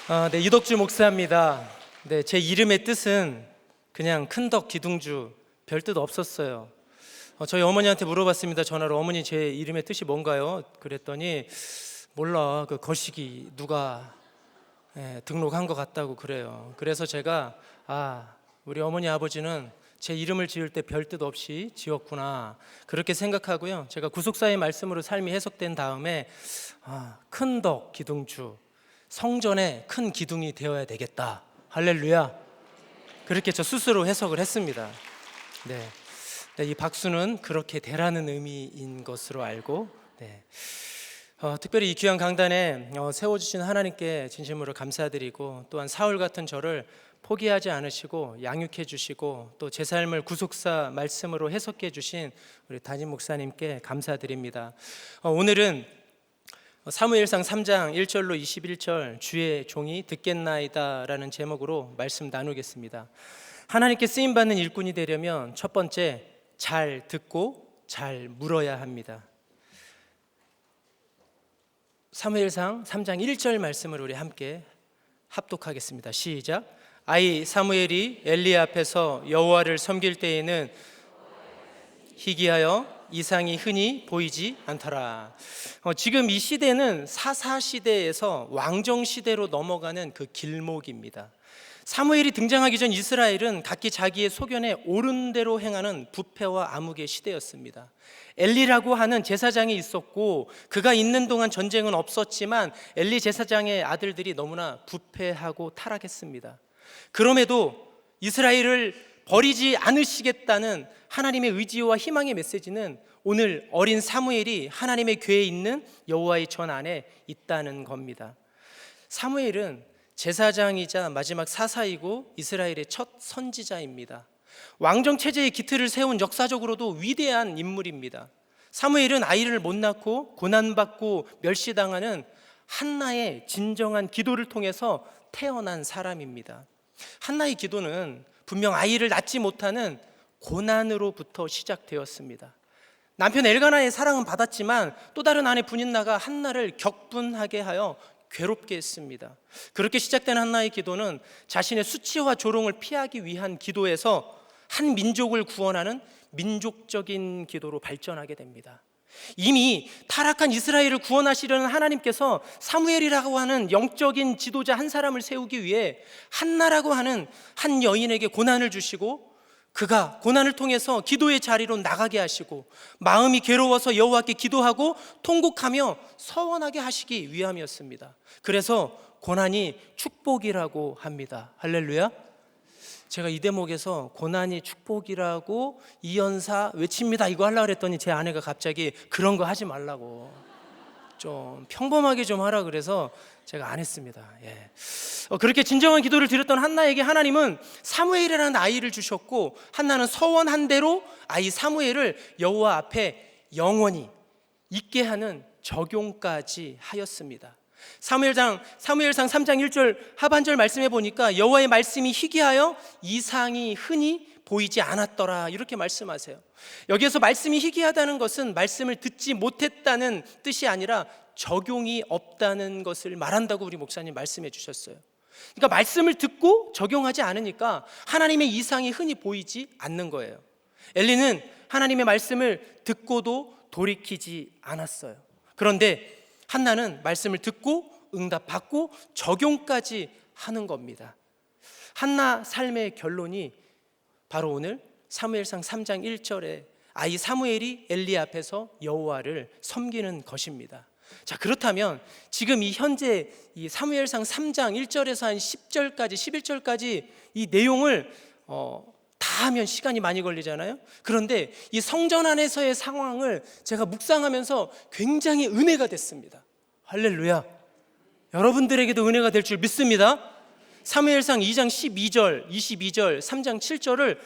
네, 이덕주 목사입니다. 네, 제 이름의 뜻은 그냥 큰덕 기둥주, 별 뜻 없었어요. 저희 어머니한테 물어봤습니다. 전화로. 어머니, 제 이름의 뜻이 뭔가요? 그랬더니 몰라, 그 거시기 누가 등록한 것 같다고 그래요. 그래서 제가 우리 어머니 아버지는 제 이름을 지을 때 별 뜻 없이 지었구나, 그렇게 생각하고요. 제가 구속사의 말씀으로 삶이 해석된 다음에 큰덕 기둥주, 성전에 큰 기둥이 되어야 되겠다. 할렐루야. 그렇게 저 스스로 해석을 했습니다. 네, 이 박수는 그렇게 되라는 의미인 것으로 알고, 특별히 이 귀한 강단에 세워주신 하나님께 진심으로 감사드리고, 또한 사울 같은 저를 포기하지 않으시고 양육해 주시고, 또 제 삶을 구속사 말씀으로 해석해 주신 우리 담임 목사님께 감사드립니다. 오늘은 사무엘상 3장 1절로 21절, 주의 종이 듣겠나이다 라는 제목으로 말씀 나누겠습니다. 하나님께 쓰임받는 일꾼이 되려면 첫 번째, 잘 듣고 잘 물어야 합니다. 사무엘상 3장 1절 말씀을 우리 함께 합독하겠습니다. 시작. 아이 사무엘이 엘리 앞에서 여호와를 섬길 때에는 희귀하여 이상이 흔히 보이지 않더라. 지금 이 시대는 사사시대에서 왕정시대로 넘어가는 그 길목입니다. 사무엘이 등장하기 전 이스라엘은 각기 자기의 소견에 옳은 대로 행하는 부패와 암흑의 시대였습니다. 엘리라고 하는 제사장이 있었고, 그가 있는 동안 전쟁은 없었지만 엘리 제사장의 아들들이 너무나 부패하고 타락했습니다. 그럼에도 이스라엘을 버리지 않으시겠다는 하나님의 의지와 희망의 메시지는 오늘 어린 사무엘이 하나님의 궤에 있는 여호와의 전 안에 있다는 겁니다. 사무엘은 제사장이자 마지막 사사이고 이스라엘의 첫 선지자입니다. 왕정 체제의 기틀을 세운 역사적으로도 위대한 인물입니다. 사무엘은 아이를 못 낳고 고난받고 멸시당하는 한나의 진정한 기도를 통해서 태어난 사람입니다. 한나의 기도는 분명 아이를 낳지 못하는 고난으로부터 시작되었습니다. 남편 엘가나의 사랑은 받았지만 또 다른 아내 분인나가 한나를 격분하게 하여 괴롭게 했습니다. 그렇게 시작된 한나의 기도는 자신의 수치와 조롱을 피하기 위한 기도에서 한 민족을 구원하는 민족적인 기도로 발전하게 됩니다. 이미 타락한 이스라엘을 구원하시려는 하나님께서 사무엘이라고 하는 영적인 지도자 한 사람을 세우기 위해 한나라고 하는 한 여인에게 고난을 주시고, 그가 고난을 통해서 기도의 자리로 나가게 하시고, 마음이 괴로워서 여호와께 기도하고 통곡하며 서원하게 하시기 위함이었습니다. 그래서 고난이 축복이라고 합니다. 할렐루야. 제가 이 대목에서 고난이 축복이라고 이연사 외칩니다 이거 하려고 그랬더니 제 아내가 갑자기 그런 거 하지 말라고, 좀 평범하게 좀 하라 그래서 제가 안 했습니다. 그렇게 진정한 기도를 드렸던 한나에게 하나님은 사무엘이라는 아이를 주셨고, 한나는 서원한 대로 아이 사무엘을 여호와 앞에 영원히 있게 하는 적용까지 하였습니다. 사무엘상 3장 1절 하반절 말씀해 보니까 여호와의 말씀이 희귀하여 이상이 흔히 보이지 않았더라, 이렇게 말씀하세요. 여기에서 말씀이 희귀하다는 것은 말씀을 듣지 못했다는 뜻이 아니라 적용이 없다는 것을 말한다고 우리 목사님 말씀해 주셨어요. 그러니까 말씀을 듣고 적용하지 않으니까 하나님의 이상이 흔히 보이지 않는 거예요. 엘리는 하나님의 말씀을 듣고도 돌이키지 않았어요. 그런데 한나는 말씀을 듣고 응답받고 적용까지 하는 겁니다. 한나 삶의 결론이 바로 오늘 사무엘상 3장 1절에 아이 사무엘이 엘리 앞에서 여호와를 섬기는 것입니다. 자, 그렇다면 지금 이 현재 이 사무엘상 3장 1절에서 한 10절까지 11절까지 이 내용을 다 하면 시간이 많이 걸리잖아요. 그런데 이 성전 안에서의 상황을 제가 묵상하면서 굉장히 은혜가 됐습니다. 할렐루야. 여러분들에게도 은혜가 될 줄 믿습니다. 사무엘상 2장 12절, 22절, 3장 7절을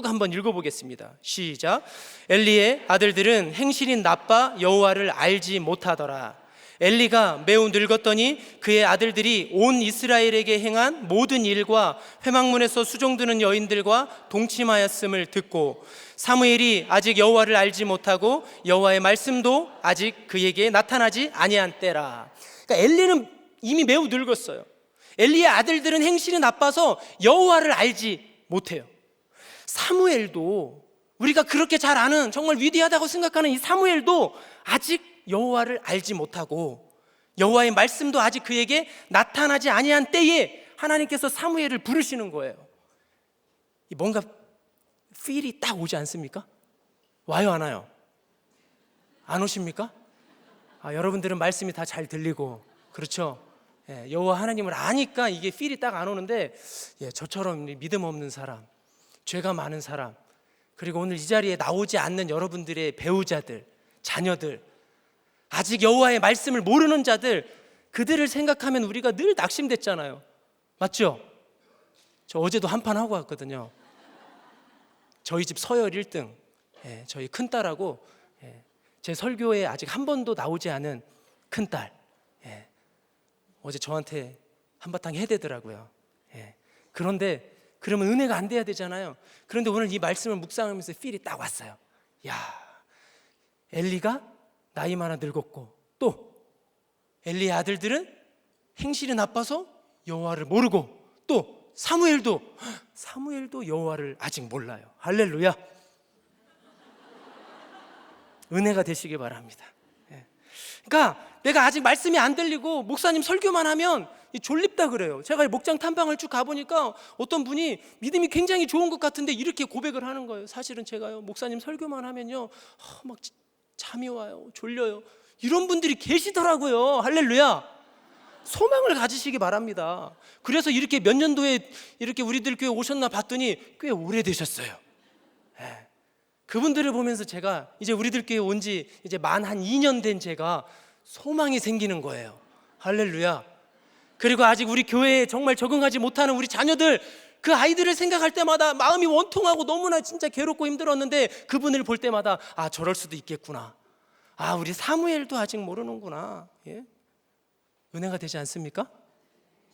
한번 읽어보겠습니다. 시작. 엘리의 아들들은 행실이 나빠 여호와를 알지 못하더라. 엘리가 매우 늙었더니 그의 아들들이 온 이스라엘에게 행한 모든 일과 회막문에서 수종드는 여인들과 동침하였음을 듣고, 사무엘이 아직 여호와를 알지 못하고 여호와의 말씀도 아직 그에게 나타나지 아니한 때라. 그러니까 엘리는 이미 매우 늙었어요. 엘리의 아들들은 행실이 나빠서 여호와를 알지 못해요. 사무엘도, 우리가 그렇게 잘 아는, 정말 위대하다고 생각하는 이 사무엘도 아직 여호와를 알지 못하고 여호와의 말씀도 아직 그에게 나타나지 아니한 때에 하나님께서 사무엘을 부르시는 거예요. 뭔가 필이 딱 오지 않습니까? 와요, 안 와요? 안 오십니까? 여러분들은 말씀이 다 잘 들리고, 그렇죠? 여호와 하나님을 아니까 이게 필이 딱 안 오는데, 저처럼 믿음 없는 사람, 죄가 많은 사람, 그리고 오늘 이 자리에 나오지 않는 여러분들의 배우자들, 자녀들, 아직 여호와의 말씀을 모르는 자들, 그들을 생각하면 우리가 늘 낙심됐잖아요. 맞죠? 저 어제도 한판 하고 왔거든요. 저희 집 서열 1등, 저희 큰딸하고 제 설교에 아직 한 번도 나오지 않은 큰딸, 어제 저한테 한바탕 해대더라고요. 그런데 그러면 은혜가 안 돼야 되잖아요. 그런데 오늘 이 말씀을 묵상하면서 필이 딱 왔어요. 야, 엘리가 나이 많아 늙었고, 또 엘리의 아들들은 행실이 나빠서 여호와를 모르고, 또 사무엘도 여호와를 아직 몰라요. 할렐루야. 은혜가 되시기 바랍니다. 그러니까 내가 아직 말씀이 안 들리고 목사님 설교만 하면 졸립다 그래요. 제가 목장 탐방을 쭉 가보니까 어떤 분이 믿음이 굉장히 좋은 것 같은데 이렇게 고백을 하는 거예요. 사실은 제가요, 목사님 설교만 하면요, 막 잠이 와요, 졸려요. 이런 분들이 계시더라고요. 할렐루야. 소망을 가지시기 바랍니다. 그래서 이렇게 몇 년도에 이렇게 우리들 교회 오셨나 봤더니 꽤 오래되셨어요. 그분들을 보면서 제가 이제 우리들 교회 온 지 이제 만 한 2년 된 제가 소망이 생기는 거예요. 할렐루야. 그리고 아직 우리 교회에 정말 적응하지 못하는 우리 자녀들, 그 아이들을 생각할 때마다 마음이 원통하고 너무나 진짜 괴롭고 힘들었는데, 그분을 볼 때마다 저럴 수도 있겠구나. 우리 사무엘도 아직 모르는구나. 은혜가 되지 않습니까?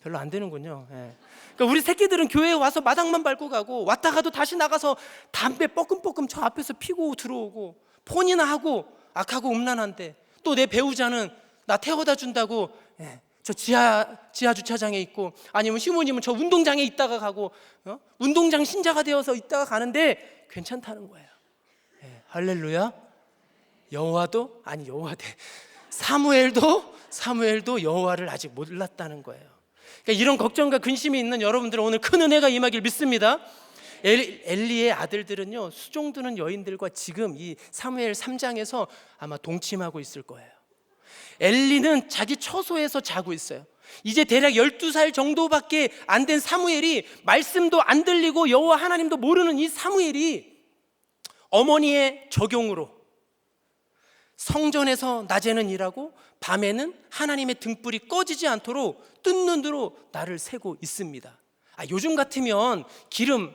별로 안 되는군요. 그러니까 우리 새끼들은 교회에 와서 마당만 밟고 가고, 왔다 가도 다시 나가서 담배 뻐끔뻐끔 저 앞에서 피고 들어오고, 폰이나 하고 악하고 음란한데, 또 내 배우자는 나 태워다 준다고 저 지하 주차장에 있고, 아니면 시모님은 저 운동장에 있다가 가고, 운동장 신자가 되어서 있다가 가는데 괜찮다는 거예요. 할렐루야. 사무엘도 여호와를 아직 몰랐다는 거예요. 그러니까 이런 걱정과 근심이 있는 여러분들은 오늘 큰 은혜가 임하길 믿습니다. 엘리의 아들들은요, 수종드는 여인들과 지금 이 사무엘 3장에서 아마 동침하고 있을 거예요. 엘리는 자기 처소에서 자고 있어요. 이제 대략 12살 정도밖에 안 된 사무엘이, 말씀도 안 들리고 여호와 하나님도 모르는 이 사무엘이 어머니의 적용으로 성전에서 낮에는 일하고 밤에는 하나님의 등불이 꺼지지 않도록 뜬 눈으로 나를 새고 있습니다. 요즘 같으면 기름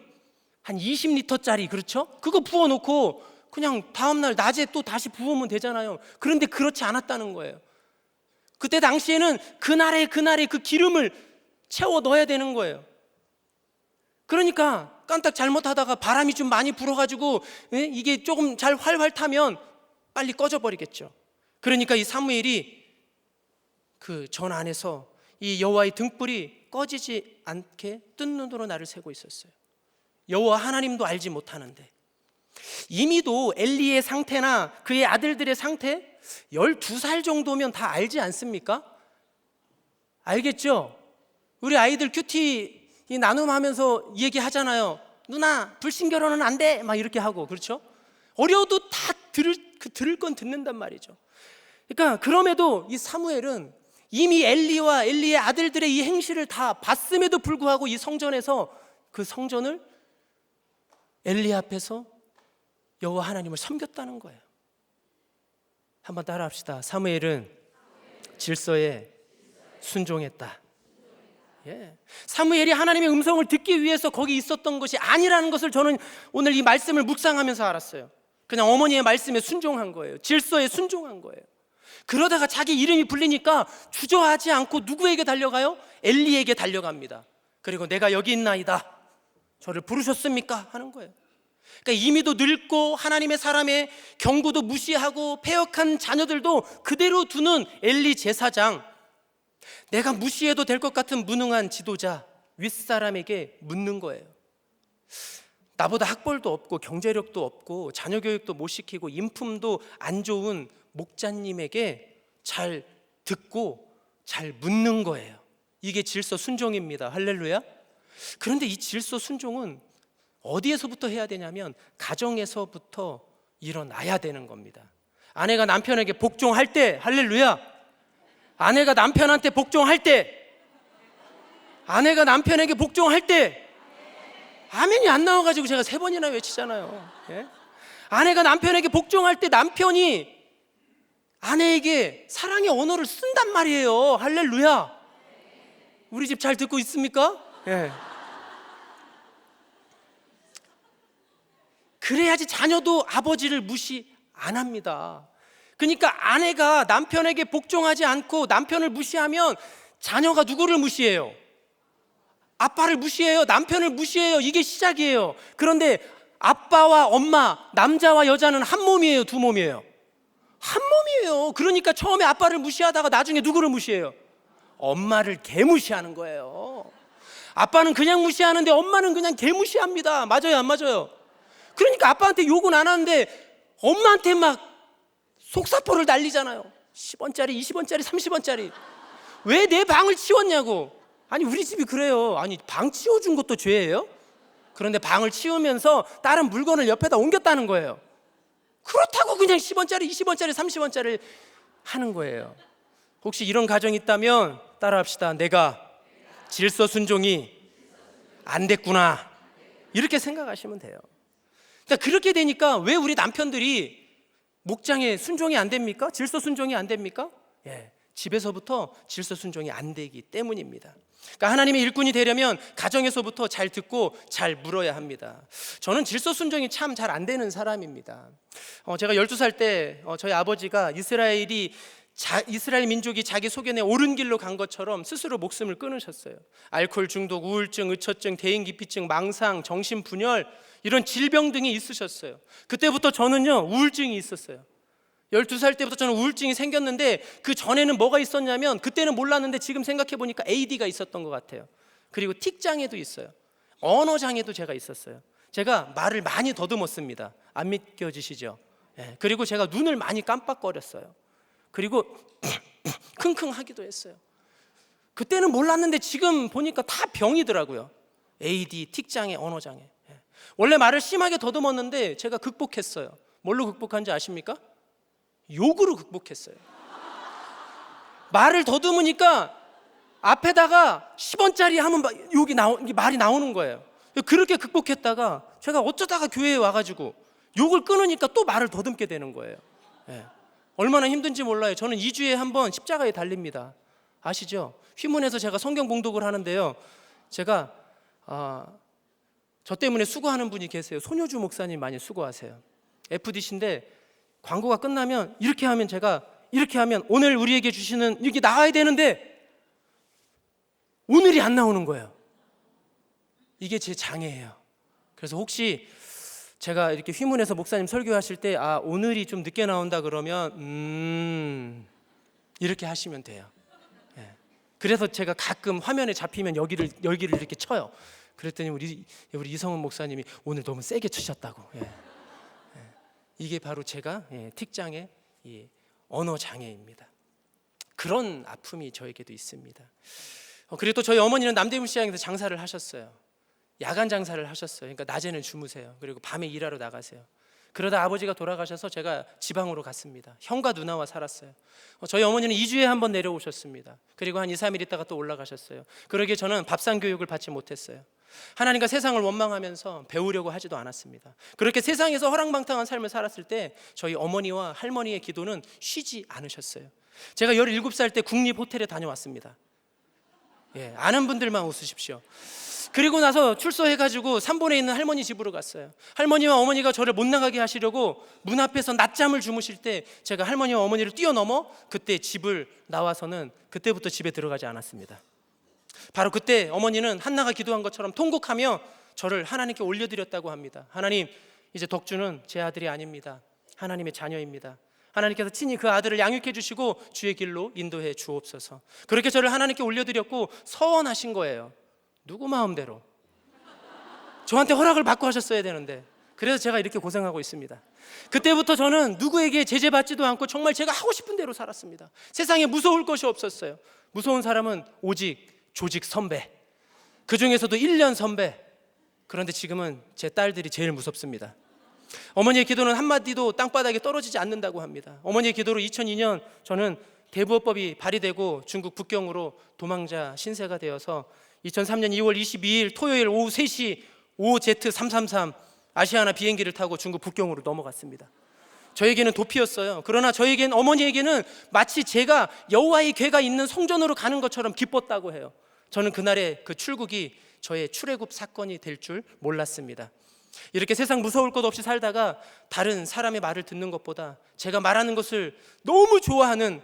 한 20리터짜리, 그렇죠? 그거 부어놓고 그냥 다음날 낮에 또 다시 부으면 되잖아요. 그런데 그렇지 않았다는 거예요. 그때 당시에는 그날에 그 기름을 채워 넣어야 되는 거예요. 그러니까 깜딱 잘못하다가 바람이 좀 많이 불어가지고 이게 조금 잘 활활 타면 빨리 꺼져버리겠죠. 그러니까 이 사무엘이 그 전 안에서 이 여호와의 등불이 꺼지지 않게 뜬 눈으로 나를 새고 있었어요. 여호와 하나님도 알지 못하는데, 이미도 엘리의 상태나 그의 아들들의 상태 12살 정도면 다 알지 않습니까? 알겠죠? 우리 아이들 큐티 나눔하면서 얘기하잖아요. 누나 불신결혼은 안 돼, 막 이렇게 하고, 그렇죠? 어려도 다 들을 건 듣는단 말이죠. 그러니까 그럼에도 이 사무엘은 이미 엘리와 엘리의 아들들의 이 행실을 다 봤음에도 불구하고 이 성전에서 그 성전을 엘리 앞에서 여호와 하나님을 섬겼다는 거예요. 한번 따라합시다. 사무엘은 질서에 순종했다. 사무엘이 하나님의 음성을 듣기 위해서 거기 있었던 것이 아니라는 것을 저는 오늘 이 말씀을 묵상하면서 알았어요. 그냥 어머니의 말씀에 순종한 거예요. 질서에 순종한 거예요. 그러다가 자기 이름이 불리니까 주저하지 않고 누구에게 달려가요? 엘리에게 달려갑니다. 그리고 내가 여기 있나이다, 저를 부르셨습니까? 하는 거예요. 그러니까 이미도 늙고 하나님의 사람의 경고도 무시하고 패역한 자녀들도 그대로 두는 엘리 제사장, 내가 무시해도 될 것 같은 무능한 지도자, 윗사람에게 묻는 거예요. 나보다 학벌도 없고 경제력도 없고 자녀 교육도 못 시키고 인품도 안 좋은 목자님에게 잘 듣고 잘 묻는 거예요. 이게 질서 순종입니다. 할렐루야. 그런데 이 질서 순종은 어디에서부터 해야 되냐면 가정에서부터 일어나야 되는 겁니다. 아내가 남편에게 복종할 때, 할렐루야. 아내가 남편한테 복종할 때, 아내가 남편에게 복종할 때, 아멘이 안 나와가지고 제가 3번이나 외치잖아요. 예? 아내가 남편에게 복종할 때 남편이 아내에게 사랑의 언어를 쓴단 말이에요. 할렐루야. 우리 집 잘 듣고 있습니까? 예. 그래야지 자녀도 아버지를 무시 안 합니다. 그러니까 아내가 남편에게 복종하지 않고 남편을 무시하면 자녀가 누구를 무시해요? 아빠를 무시해요. 남편을 무시해요. 이게 시작이에요. 그런데 아빠와 엄마, 남자와 여자는 한 몸이에요? 두 몸이에요? 한 몸이에요. 그러니까 처음에 아빠를 무시하다가 나중에 누구를 무시해요? 엄마를 개무시하는 거예요. 아빠는 그냥 무시하는데 엄마는 그냥 개무시합니다. 맞아요, 안 맞아요? 그러니까 아빠한테 욕은 안 하는데 엄마한테 막 속사포를 날리잖아요. 10원짜리, 20원짜리, 30원짜리. 왜 내 방을 치웠냐고. 아니 우리 집이 그래요. 아니 방 치워준 것도 죄예요? 그런데 방을 치우면서 다른 물건을 옆에다 옮겼다는 거예요. 그렇다고 그냥 10원짜리, 20원짜리, 30원짜리 하는 거예요. 혹시 이런 가정이 있다면 따라합시다. 내가 질서 순종이 안 됐구나. 이렇게 생각하시면 돼요. 그러니까 그렇게 되니까 왜 우리 남편들이 목장에 순종이 안 됩니까? 질서 순종이 안 됩니까? 예, 집에서부터 질서 순종이 안 되기 때문입니다. 그러니까 하나님의 일꾼이 되려면 가정에서부터 잘 듣고 잘 물어야 합니다. 저는 질서 순종이 참 잘 안 되는 사람입니다. 제가 12살 때 저희 아버지가 이스라엘 민족이 자기 소견에 옳은 길로 간 것처럼 스스로 목숨을 끊으셨어요. 알코올 중독, 우울증, 의처증, 대인기피증, 망상, 정신분열 이런 질병 등이 있으셨어요. 그때부터 저는요 우울증이 있었어요. 12살 때부터 저는 우울증이 생겼는데 그 전에는 뭐가 있었냐면 그때는 몰랐는데 지금 생각해 보니까 AD가 있었던 것 같아요. 그리고 틱장애도 있어요. 언어장애도 제가 있었어요. 제가 말을 많이 더듬었습니다. 안 믿겨지시죠? 예, 그리고 제가 눈을 많이 깜빡거렸어요. 그리고 킁킁하기도 했어요. 그때는 몰랐는데 지금 보니까 다 병이더라고요. AD, 틱장애, 언어장애. 예. 원래 말을 심하게 더듬었는데 제가 극복했어요. 뭘로 극복한지 아십니까? 욕으로 극복했어요. 말을 더듬으니까 앞에다가 10원짜리 하면 말이 나오는 거예요. 그렇게 극복했다가 제가 어쩌다가 교회에 와가지고 욕을 끊으니까 또 말을 더듬게 되는 거예요. 예. 얼마나 힘든지 몰라요. 저는 2주에 한 번 십자가에 달립니다. 아시죠? 휘문에서 제가 성경 봉독을 하는데요. 제가 저 때문에 수고하는 분이 계세요. 손효주 목사님 많이 수고하세요. FDC인데 광고가 끝나면 이렇게 하면 제가 이렇게 하면 오늘 우리에게 주시는 이게 나와야 되는데 오늘이 안 나오는 거예요. 이게 제 장애예요. 그래서 혹시 제가 이렇게 휘문에서 목사님 설교하실 때 오늘이 좀 늦게 나온다 그러면 이렇게 하시면 돼요. 예. 그래서 제가 가끔 화면에 잡히면 여기를 이렇게 쳐요. 그랬더니 우리 이성훈 목사님이 오늘 너무 세게 치셨다고. 예. 이게 바로 제가 틱장애, 언어 장애입니다. 그런 아픔이 저에게도 있습니다. 그리고 또 저희 어머니는 남대문 시장에서 장사를 하셨어요. 야간 장사를 하셨어요. 그러니까 낮에는 주무세요. 그리고 밤에 일하러 나가세요. 그러다 아버지가 돌아가셔서 제가 지방으로 갔습니다. 형과 누나와 살았어요. 저희 어머니는 2주에 한 번 내려오셨습니다. 그리고 한 2, 3일 있다가 또 올라가셨어요. 그러기에 저는 밥상 교육을 받지 못했어요. 하나님과 세상을 원망하면서 배우려고 하지도 않았습니다. 그렇게 세상에서 허랑방탕한 삶을 살았을 때 저희 어머니와 할머니의 기도는 쉬지 않으셨어요. 제가 17살 때 국립호텔에 다녀왔습니다. 예, 아는 분들만 웃으십시오. 그리고 나서 출소해가지고 삼본에 있는 할머니 집으로 갔어요. 할머니와 어머니가 저를 못 나가게 하시려고 문 앞에서 낮잠을 주무실 때 제가 할머니와 어머니를 뛰어넘어 그때 집을 나와서는 그때부터 집에 들어가지 않았습니다. 바로 그때 어머니는 한나가 기도한 것처럼 통곡하며 저를 하나님께 올려드렸다고 합니다. 하나님, 이제 덕주는 제 아들이 아닙니다. 하나님의 자녀입니다. 하나님께서 친히 그 아들을 양육해 주시고 주의 길로 인도해 주옵소서. 그렇게 저를 하나님께 올려드렸고 서원하신 거예요. 누구 마음대로 저한테 허락을 받고 하셨어야 되는데, 그래서 제가 이렇게 고생하고 있습니다. 그때부터 저는 누구에게 제재받지도 않고 정말 제가 하고 싶은 대로 살았습니다. 세상에 무서울 것이 없었어요. 무서운 사람은 오직 조직 선배, 그 중에서도 1년 선배. 그런데 지금은 제 딸들이 제일 무섭습니다. 어머니의 기도는 한마디도 땅바닥에 떨어지지 않는다고 합니다. 어머니의 기도로 2002년 저는 대부업법이 발의되고 중국 북경으로 도망자 신세가 되어서 2003년 2월 22일 토요일 오후 3시 OZ333 아시아나 비행기를 타고 중국 북경으로 넘어갔습니다. 저에게는 도피였어요. 그러나 어머니에게는 마치 제가 여호와의 궤가 있는 성전으로 가는 것처럼 기뻤다고 해요. 저는 그날의 그 출국이 저의 출애굽 사건이 될 줄 몰랐습니다. 이렇게 세상 무서울 것 없이 살다가 다른 사람의 말을 듣는 것보다 제가 말하는 것을 너무 좋아하는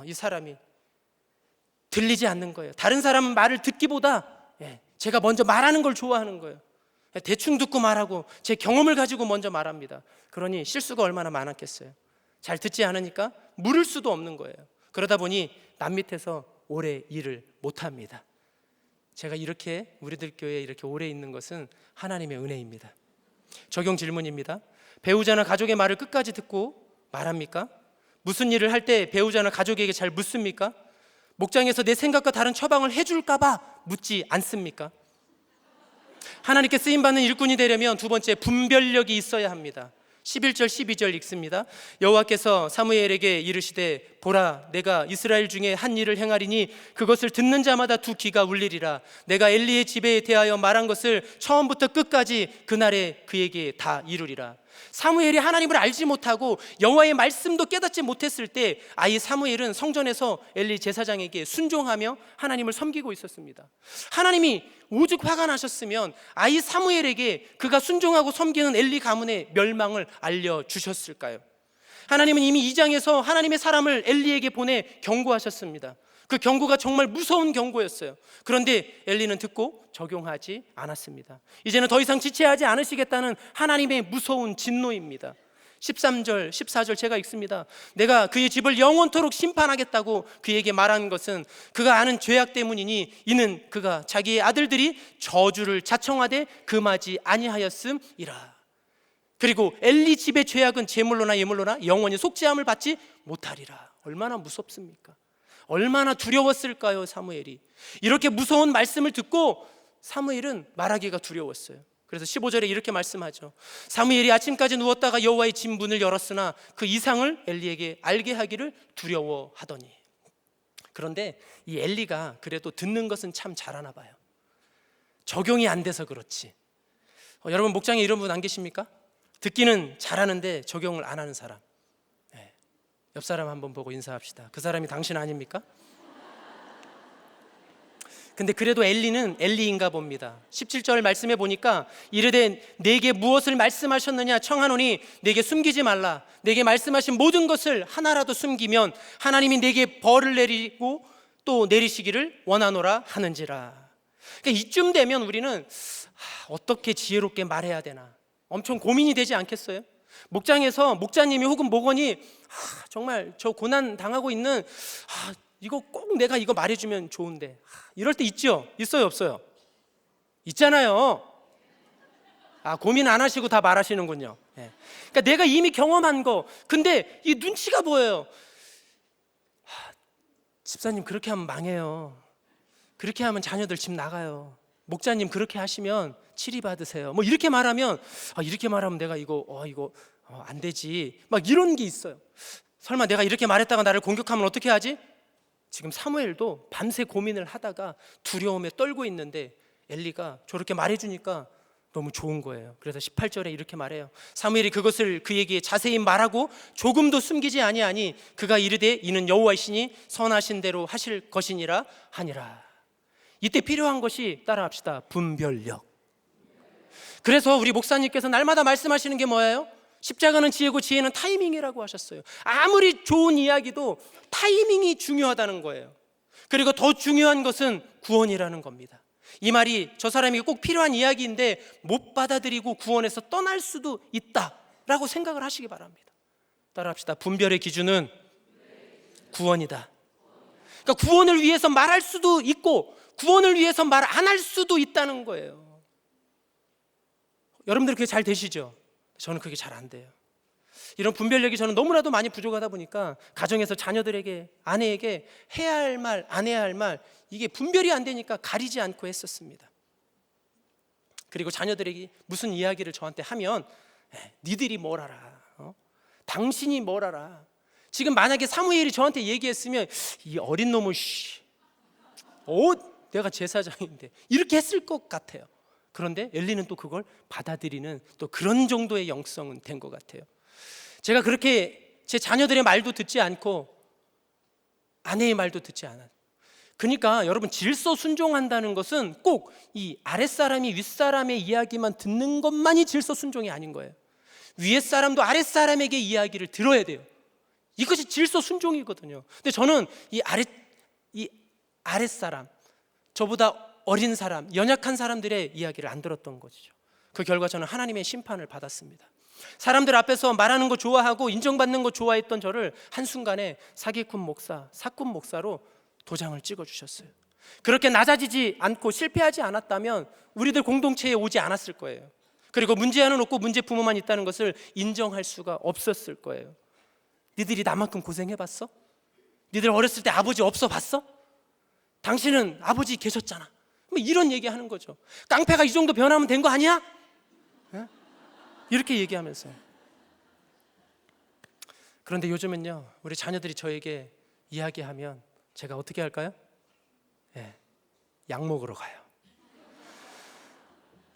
이 사람이 들리지 않는 거예요. 다른 사람 말을 듣기보다 제가 먼저 말하는 걸 좋아하는 거예요. 대충 듣고 말하고 제 경험을 가지고 먼저 말합니다. 그러니 실수가 얼마나 많았겠어요. 잘 듣지 않으니까 물을 수도 없는 거예요. 그러다 보니 남 밑에서 오래 일을 못합니다. 제가 이렇게 우리들 교회에 이렇게 오래 있는 것은 하나님의 은혜입니다. 적용 질문입니다. 배우자나 가족의 말을 끝까지 듣고 말합니까? 무슨 일을 할 때 배우자나 가족에게 잘 묻습니까? 목장에서 내 생각과 다른 처방을 해줄까 봐 묻지 않습니까? 하나님께 쓰임받는 일꾼이 되려면 두 번째, 분별력이 있어야 합니다. 11절 12절 읽습니다. 여호와께서 사무엘에게 이르시되 보라, 내가 이스라엘 중에 한 일을 행하리니 그것을 듣는 자마다 두 귀가 울리리라. 내가 엘리의 집에 대하여 말한 것을 처음부터 끝까지 그날에 그에게 다 이루리라. 사무엘이 하나님을 알지 못하고 여호와의 말씀도 깨닫지 못했을 때 아이 사무엘은 성전에서 엘리 제사장에게 순종하며 하나님을 섬기고 있었습니다. 하나님이 오죽 화가 나셨으면 아이 사무엘에게 그가 순종하고 섬기는 엘리 가문의 멸망을 알려주셨을까요? 하나님은 이미 2장에서 하나님의 사람을 엘리에게 보내 경고하셨습니다. 그 경고가 정말 무서운 경고였어요. 그런데 엘리는 듣고 적용하지 않았습니다. 이제는 더 이상 지체하지 않으시겠다는 하나님의 무서운 진노입니다. 13절 14절 제가 읽습니다. 내가 그의 집을 영원토록 심판하겠다고 그에게 말한 것은 그가 아는 죄악 때문이니 이는 그가 자기의 아들들이 저주를 자청하되 금하지 아니하였음이라. 그리고 엘리 집의 죄악은 제물로나 예물로나 영원히 속죄함을 받지 못하리라. 얼마나 무섭습니까? 얼마나 두려웠을까요? 사무엘이 이렇게 무서운 말씀을 듣고 사무엘은 말하기가 두려웠어요. 그래서 15절에 이렇게 말씀하죠. 사무엘이 아침까지 누웠다가 여호와의 집 문을 열었으나 그 이상을 엘리에게 알게 하기를 두려워하더니. 그런데 이 엘리가 그래도 듣는 것은 참 잘하나 봐요. 적용이 안 돼서 그렇지. 여러분 목장에 이런 분 안 계십니까? 듣기는 잘하는데 적용을 안 하는 사람. 옆 사람 한번 보고 인사합시다. 그 사람이 당신 아닙니까? 근데 그래도 엘리는 엘리인가 봅니다. 17절 말씀해 보니까 이르되 내게 무엇을 말씀하셨느냐 청하노니 내게 숨기지 말라. 내게 말씀하신 모든 것을 하나라도 숨기면 하나님이 내게 벌을 내리고 또 내리시기를 원하노라 하는지라. 그러니까 이쯤 되면 우리는 어떻게 지혜롭게 말해야 되나 엄청 고민이 되지 않겠어요? 목장에서 목자님이 혹은 목원이 정말 저 고난 당하고 있는 이거 꼭 내가 이거 말해주면 좋은데 이럴 때 있죠? 있어요 없어요? 있잖아요. 고민 안 하시고 다 말하시는군요. 그러니까 내가 이미 경험한 거 근데 이 눈치가 보여요. 집사님 그렇게 하면 망해요. 그렇게 하면 자녀들 집 나가요. 목자님 그렇게 하시면 치리 받으세요. 뭐 이렇게 말하면 이렇게 말하면 내가 이거 안 되지. 막 이런 게 있어요. 설마 내가 이렇게 말했다가 나를 공격하면 어떻게 하지? 지금 사무엘도 밤새 고민을 하다가 두려움에 떨고 있는데 엘리가 저렇게 말해주니까 너무 좋은 거예요. 그래서 18절에 이렇게 말해요. 사무엘이 그것을 그에게 자세히 말하고 조금도 숨기지 아니하니 그가 이르되 이는 여호와이시니 선하신 대로 하실 것이니라 하니라. 이때 필요한 것이 따라합시다. 분별력. 그래서 우리 목사님께서 날마다 말씀하시는 게 뭐예요? 십자가는 지혜고 지혜는 타이밍이라고 하셨어요. 아무리 좋은 이야기도 타이밍이 중요하다는 거예요. 그리고 더 중요한 것은 구원이라는 겁니다. 이 말이 저 사람에게 꼭 필요한 이야기인데 못 받아들이고 구원에서 떠날 수도 있다라고 생각을 하시기 바랍니다. 따라합시다. 분별의 기준은 구원이다. 그러니까 구원을 위해서 말할 수도 있고 구원을 위해서 말 안 할 수도 있다는 거예요. 여러분들 그게 잘 되시죠? 저는 그게 잘 안 돼요. 이런 분별력이 저는 너무나도 많이 부족하다 보니까 가정에서 자녀들에게, 아내에게 해야 할 말, 안 해야 할 말, 이게 분별이 안 되니까 가리지 않고 했었습니다. 그리고 자녀들에게 무슨 이야기를 저한테 하면 니들이 뭘 알아? 당신이 뭘 알아? 지금 만약에 사무엘이 저한테 얘기했으면 이 어린 놈을 내가 제사장인데 이렇게 했을 것 같아요. 그런데 엘리는 또 그걸 받아들이는 또 그런 정도의 영성은 된 것 같아요. 제가 그렇게 제 자녀들의 말도 듣지 않고 아내의 말도 듣지 않아요. 그러니까 여러분, 질서 순종한다는 것은 꼭 이 아랫사람이 윗사람의 이야기만 듣는 것만이 질서 순종이 아닌 거예요. 위에 사람도 아랫사람에게 이야기를 들어야 돼요. 이것이 질서 순종이거든요. 근데 저는 이 아랫사람, 저보다 어린 사람, 연약한 사람들의 이야기를 안 들었던 것이죠. 그 결과 저는 하나님의 심판을 받았습니다. 사람들 앞에서 말하는 거 좋아하고 인정받는 거 좋아했던 저를 한순간에 사기꾼 목사, 사꾼 목사로 도장을 찍어주셨어요. 그렇게 낮아지지 않고 실패하지 않았다면 우리들 공동체에 오지 않았을 거예요. 그리고 문제아는 없고 문제 부모만 있다는 것을 인정할 수가 없었을 거예요. 니들이 나만큼 고생해봤어? 니들 어렸을 때 아버지 없어 봤어? 당신은 아버지 계셨잖아. 뭐 이런 얘기하는 거죠. 깡패가 이 정도 변하면 된 거 아니야? 이렇게 얘기하면서. 그런데 요즘은요, 우리 자녀들이 저에게 이야기하면 제가 어떻게 할까요? 약 먹으러 가요.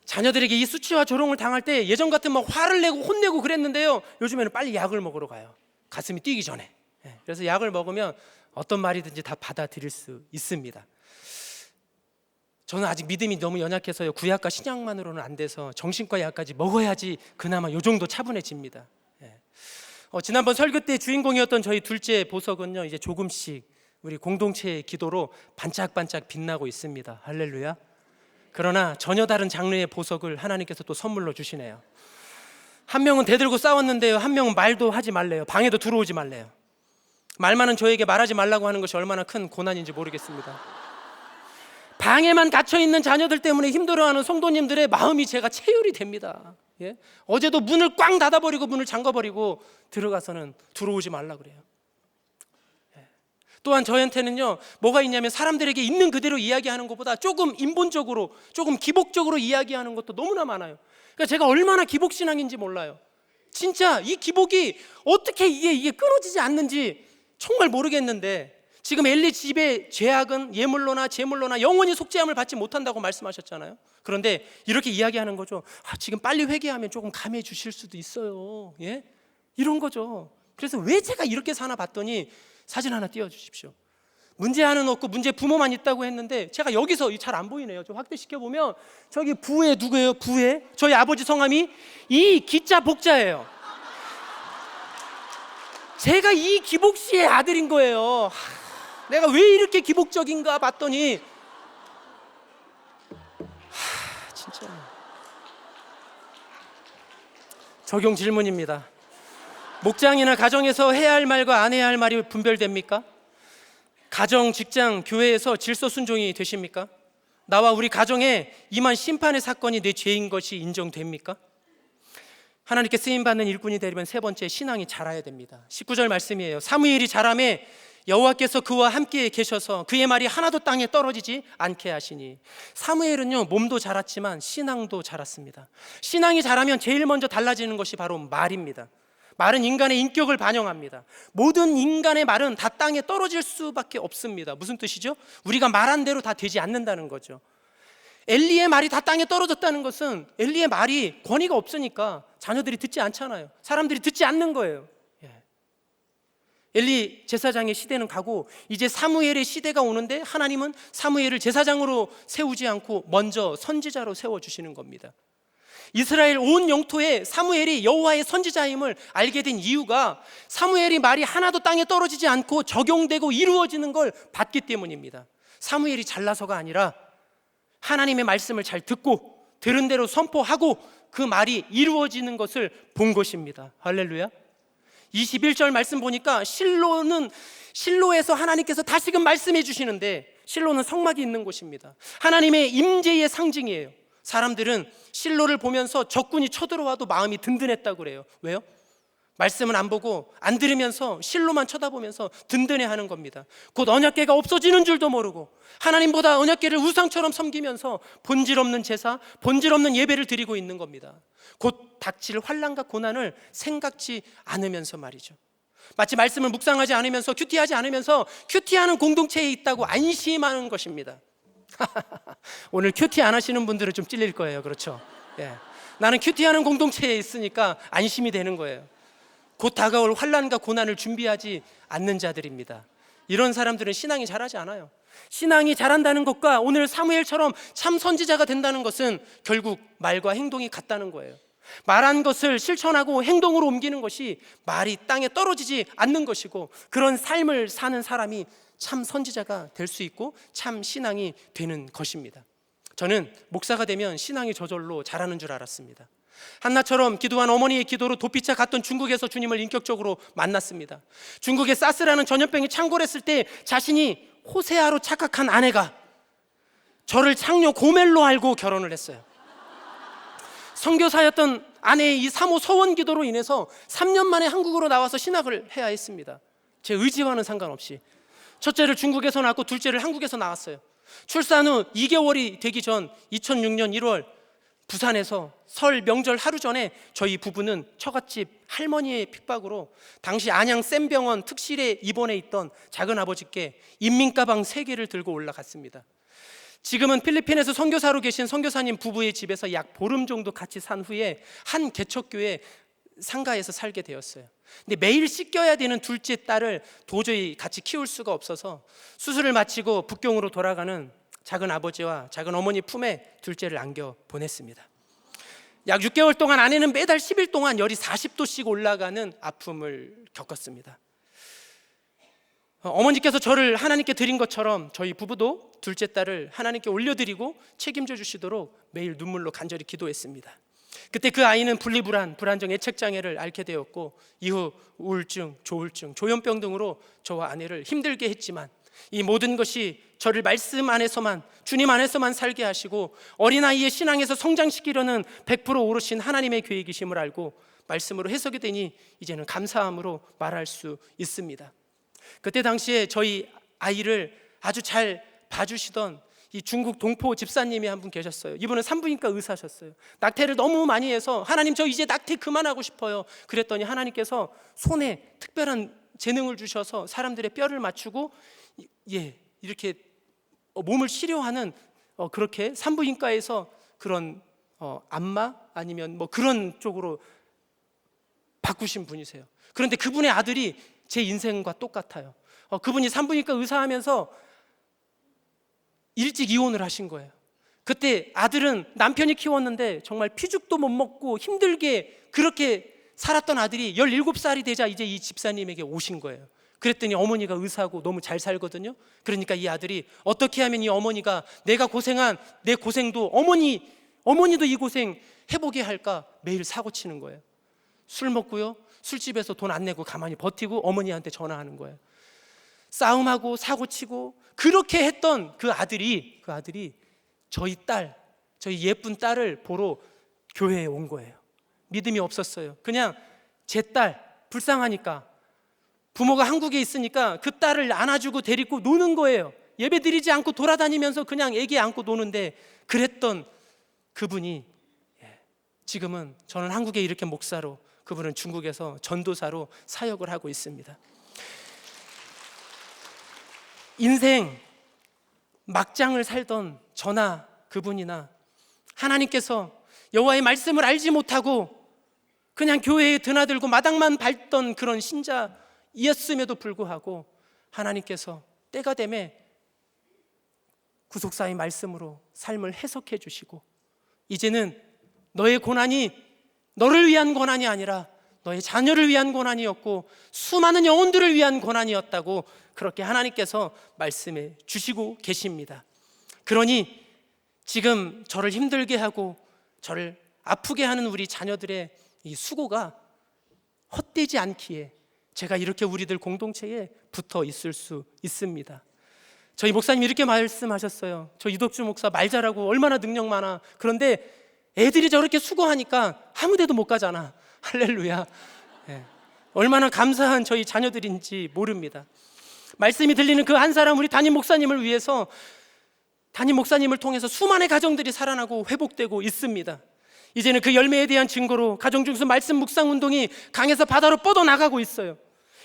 자녀들에게 이 수치와 조롱을 당할 때 예전 같으면 막 화를 내고 혼내고 그랬는데요, 요즘에는 빨리 약을 먹으러 가요. 가슴이 뛰기 전에. 그래서 약을 먹으면 어떤 말이든지 다 받아들일 수 있습니다. 저는 아직 믿음이 너무 연약해서요, 구약과 신약만으로는 안 돼서 정신과 약까지 먹어야지 그나마 요 정도 차분해집니다. 지난번 설교 때 주인공이었던 저희 둘째 보석은요, 이제 조금씩 우리 공동체의 기도로 반짝반짝 빛나고 있습니다. 할렐루야. 그러나 전혀 다른 장르의 보석을 하나님께서 또 선물로 주시네요. 한 명은 대들고 싸웠는데요, 한 명은 말도 하지 말래요. 방에도 들어오지 말래요. 말 많은 저에게 말하지 말라고 하는 것이 얼마나 큰 고난인지 모르겠습니다. 방에만 갇혀있는 자녀들 때문에 힘들어하는 성도님들의 마음이 제가 체휼이 됩니다. 어제도 문을 꽝 닫아버리고 문을 잠가버리고 들어가서는 들어오지 말라 그래요. 또한 저한테는요, 뭐가 있냐면 사람들에게 있는 그대로 이야기하는 것보다 조금 인본적으로, 조금 기복적으로 이야기하는 것도 너무나 많아요. 그러니까 제가 얼마나 기복신앙인지 몰라요. 진짜 이 기복이 어떻게 이게 끊어지지 않는지 정말 모르겠는데, 지금 엘리 집의 죄악은 예물로나 제물로나 영원히 속죄함을 받지 못한다고 말씀하셨잖아요. 그런데 이렇게 이야기하는 거죠. 지금 빨리 회개하면 조금 감해 주실 수도 있어요. 이런 거죠. 그래서 왜 제가 이렇게 사나 봤더니 사진 하나 띄워주십시오. 문제아는 없고 문제 부모만 있다고 했는데, 제가 여기서 잘 안 보이네요. 좀 확대시켜 보면 저기 부에 누구예요? 부에 저희 아버지 성함이 이 기자 복자예요. 제가 이 기복 씨의 아들인 거예요. 내가 왜 이렇게 기복적인가 봤더니 진짜. 적용 질문입니다. 목장이나 가정에서 해야 할 말과 안 해야 할 말이 분별됩니까? 가정, 직장, 교회에서 질서 순종이 되십니까? 나와 우리 가정에 임한 심판의 사건이 내 죄인 것이 인정됩니까? 하나님께 쓰임받는 일꾼이 되려면 세 번째, 신앙이 자라야 됩니다. 19절 말씀이에요. 사무엘이 자라매 여호와께서 그와 함께 계셔서 그의 말이 하나도 땅에 떨어지지 않게 하시니. 사무엘은요, 몸도 자랐지만 신앙도 자랐습니다. 신앙이 자라면 제일 먼저 달라지는 것이 바로 말입니다. 말은 인간의 인격을 반영합니다. 모든 인간의 말은 다 땅에 떨어질 수밖에 없습니다. 무슨 뜻이죠? 우리가 말한 대로 다 되지 않는다는 거죠. 엘리의 말이 다 땅에 떨어졌다는 것은 엘리의 말이 권위가 없으니까 자녀들이 듣지 않잖아요. 사람들이 듣지 않는 거예요. 엘리 제사장의 시대는 가고 이제 사무엘의 시대가 오는데, 하나님은 사무엘을 제사장으로 세우지 않고 먼저 선지자로 세워주시는 겁니다. 이스라엘 온 영토에 사무엘이 여호와의 선지자임을 알게 된 이유가 사무엘이 말이 하나도 땅에 떨어지지 않고 적용되고 이루어지는 걸 봤기 때문입니다. 사무엘이 잘나서가 아니라 하나님의 말씀을 잘 듣고 들은 대로 선포하고 그 말이 이루어지는 것을 본 것입니다. 할렐루야. 21절 말씀 보니까 실로에서 하나님께서 다시금 말씀해 주시는데, 실로는 성막이 있는 곳입니다. 하나님의 임재의 상징이에요. 사람들은 실로를 보면서 적군이 쳐들어와도 마음이 든든했다고 그래요. 왜요? 말씀은 안 보고 안 들으면서 실로만 쳐다보면서 든든해하는 겁니다. 곧 언약궤가 없어지는 줄도 모르고 하나님보다 언약궤를 우상처럼 섬기면서 본질 없는 제사, 본질 없는 예배를 드리고 있는 겁니다. 곧 닥칠 환난과 고난을 생각지 않으면서 말이죠. 마치 말씀을 묵상하지 않으면서, 큐티하지 않으면서 큐티하는 공동체에 있다고 안심하는 것입니다. 오늘 큐티 안 하시는 분들은 좀 찔릴 거예요. 그렇죠? 예. 나는 큐티하는 공동체에 있으니까 안심이 되는 거예요. 곧 다가올 환난과 고난을 준비하지 않는 자들입니다. 이런 사람들은 신앙이 잘하지 않아요. 신앙이 잘한다는 것과 오늘 사무엘처럼 참 선지자가 된다는 것은 결국 말과 행동이 같다는 거예요. 말한 것을 실천하고 행동으로 옮기는 것이 말이 땅에 떨어지지 않는 것이고, 그런 삶을 사는 사람이 참 선지자가 될 수 있고 참 신앙이 되는 것입니다. 저는 목사가 되면 신앙이 저절로 자라는 줄 알았습니다. 한나처럼 기도한 어머니의 기도로 도피차 갔던 중국에서 주님을 인격적으로 만났습니다. 중국에 사스라는 전염병이 창궐했을 때 자신이 호세아로 착각한 아내가 저를 창녀 고멜로 알고 결혼을 했어요. 선교사였던 아내의 이 사모 서원 기도로 인해서 3년 만에 한국으로 나와서 신학을 해야 했습니다. 제 의지와는 상관없이. 첫째를 중국에서 낳고 둘째를 한국에서 낳았어요. 출산 후 2개월이 되기 전 2006년 1월 부산에서 설 명절 하루 전에 저희 부부는 처갓집 할머니의 핍박으로 당시 안양 쌤병원 특실에 입원해 있던 작은 아버지께 인민가방 3개를 들고 올라갔습니다. 지금은 필리핀에서 선교사로 계신 선교사님 부부의 집에서 약 보름 정도 같이 산 후에 한 개척교회 상가에서 살게 되었어요. 근데 매일 씻겨야 되는 둘째 딸을 도저히 같이 키울 수가 없어서 수술을 마치고 북경으로 돌아가는 작은 아버지와 작은 어머니 품에 둘째를 안겨 보냈습니다. 약 6개월 동안 아내는 매달 10일 동안 열이 40도씩 올라가는 아픔을 겪었습니다. 어머니께서 저를 하나님께 드린 것처럼 저희 부부도 둘째 딸을 하나님께 올려드리고 책임져 주시도록 매일 눈물로 간절히 기도했습니다. 그때 그 아이는 분리불안, 불안정 애착장애를 앓게 되었고 이후 우울증, 조울증, 조현병 등으로 저와 아내를 힘들게 했지만 이 모든 것이 저를 말씀 안에서만, 주님 안에서만 살게 하시고 어린아이의 신앙에서 성장시키려는 100% 오르신 하나님의 계획이심을 알고 말씀으로 해석이 되니 이제는 감사함으로 말할 수 있습니다. 그때 당시에 저희 아이를 아주 잘 봐주시던 이 중국 동포 집사님이 한 분 계셨어요. 이분은 산부인과 의사셨어요. 낙태를 너무 많이 해서 하나님 저 이제 낙태 그만하고 싶어요. 그랬더니 하나님께서 손에 특별한 재능을 주셔서 사람들의 뼈를 맞추고 이렇게 몸을 치료하는 그렇게 산부인과에서 그런 안마 아니면 뭐 그런 쪽으로 바꾸신 분이세요. 그런데 그분의 아들이 제 인생과 똑같아요. 그분이 산부인과 의사하면서 일찍 이혼을 하신 거예요. 그때 아들은 남편이 키웠는데 정말 피죽도 못 먹고 힘들게 그렇게 살았던 아들이 17살이 되자 이제 이 집사님에게 오신 거예요. 그랬더니 어머니가 의사하고 너무 잘 살거든요. 그러니까 이 아들이 어떻게 하면 이 어머니가 내가 고생한 내 고생도 어머니도 이 고생 해보게 할까 매일 사고치는 거예요. 술 먹고요, 술집에서 돈 안 내고 가만히 버티고 어머니한테 전화하는 거예요. 싸움하고 사고치고 그렇게 했던 그 아들이 저희 예쁜 딸을 보러 교회에 온 거예요. 믿음이 없었어요. 그냥 제 딸 불쌍하니까 부모가 한국에 있으니까 그 딸을 안아주고 데리고 노는 거예요. 예배 드리지 않고 돌아다니면서 그냥 애기 안고 노는데 그랬던 그분이 지금은 저는 한국에 이렇게 목사로, 그분은 중국에서 전도사로 사역을 하고 있습니다. 인생 막장을 살던 저나 그분이나 하나님께서 여호와의 말씀을 알지 못하고 그냥 교회에 드나들고 마당만 밟던 그런 신자였음에도 불구하고 하나님께서 때가 되매 구속사의 말씀으로 삶을 해석해 주시고 이제는 너의 고난이 너를 위한 고난이 아니라 너의 자녀를 위한 고난이었고 수많은 영혼들을 위한 고난이었다고 그렇게 하나님께서 말씀해 주시고 계십니다. 그러니 지금 저를 힘들게 하고 저를 아프게 하는 우리 자녀들의 이 수고가 헛되지 않기에 제가 이렇게 우리들 공동체에 붙어 있을 수 있습니다. 저희 목사님이 이렇게 말씀하셨어요. 저 이덕주 목사 말 잘하고 얼마나 능력 많아. 그런데 애들이 저렇게 수고하니까 아무 데도 못 가잖아. 할렐루야. 네. 얼마나 감사한 저희 자녀들인지 모릅니다. 말씀이 들리는 그 한 사람, 우리 담임 목사님을 위해서 담임 목사님을 통해서 수많은 가정들이 살아나고 회복되고 있습니다. 이제는 그 열매에 대한 증거로 가정 중수 말씀 묵상 운동이 강에서 바다로 뻗어나가고 있어요.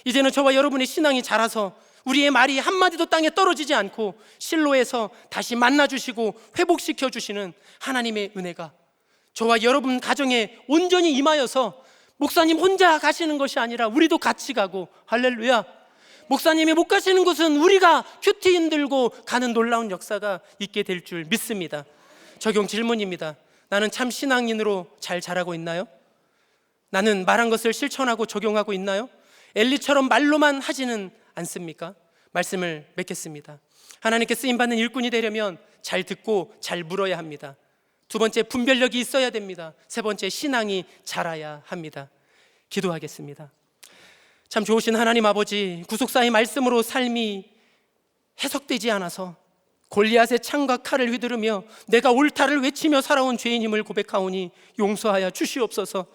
이제는 저와 여러분의 신앙이 자라서 우리의 말이 한마디도 땅에 떨어지지 않고 실로에서 다시 만나주시고 회복시켜주시는 하나님의 은혜가 저와 여러분 가정에 온전히 임하여서 목사님 혼자 가시는 것이 아니라 우리도 같이 가고, 할렐루야, 목사님이 못 가시는 곳은 우리가 큐티 흔들고 가는 놀라운 역사가 있게 될 줄 믿습니다. 적용 질문입니다. 나는 참 신앙인으로 잘 자라고 있나요? 나는 말한 것을 실천하고 적용하고 있나요? 엘리처럼 말로만 하지는 않습니까? 말씀을 맺겠습니다. 하나님께 쓰임받는 일꾼이 되려면 잘 듣고 잘 물어야 합니다. 두 번째, 분별력이 있어야 됩니다. 세 번째, 신앙이 자라야 합니다. 기도하겠습니다. 참 좋으신 하나님 아버지, 구속사의 말씀으로 삶이 해석되지 않아서 골리앗의 창과 칼을 휘두르며 내가 옳다를 외치며 살아온 죄인임을 고백하오니 용서하여 주시옵소서.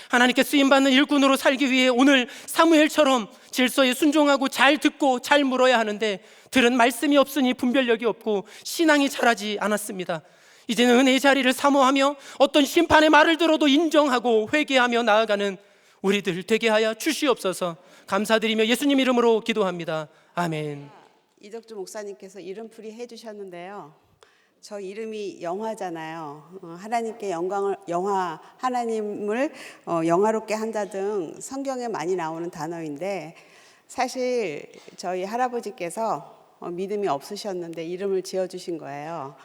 하나님께 쓰임받는 일꾼으로 살기 위해 오늘 사무엘처럼 질서에 순종하고 잘 듣고 잘 물어야 하는데 들은 말씀이 없으니 분별력이 없고 신앙이 자라지 않았습니다. 이제는 은혜의 자리를 사모하며 어떤 심판의 말을 들어도 인정하고 회개하며 나아가는 우리들 되게 하여 주시옵소서. 감사드리며 예수님 이름으로 기도합니다. 아멘. 이덕주 목사님께서 이름풀이 해주셨는데요. 저 이름이 영화잖아요. 하나님께 하나님을 영화롭게 한다 등 성경에 많이 나오는 단어인데, 사실 저희 할아버지께서 믿음이 없으셨는데 이름을 지어주신 거예요.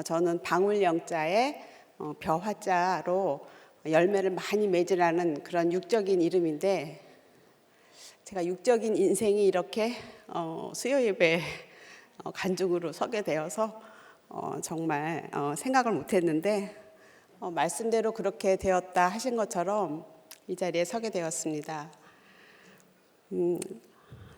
저는 방울영자에 벼화자로 열매를 많이 맺으라는 그런 육적인 이름인데, 제가 육적인 인생이 이렇게 수요 예배 간증으로 서게 되어서 정말 생각을 못했는데 말씀대로 그렇게 되었다 하신 것처럼 이 자리에 서게 되었습니다.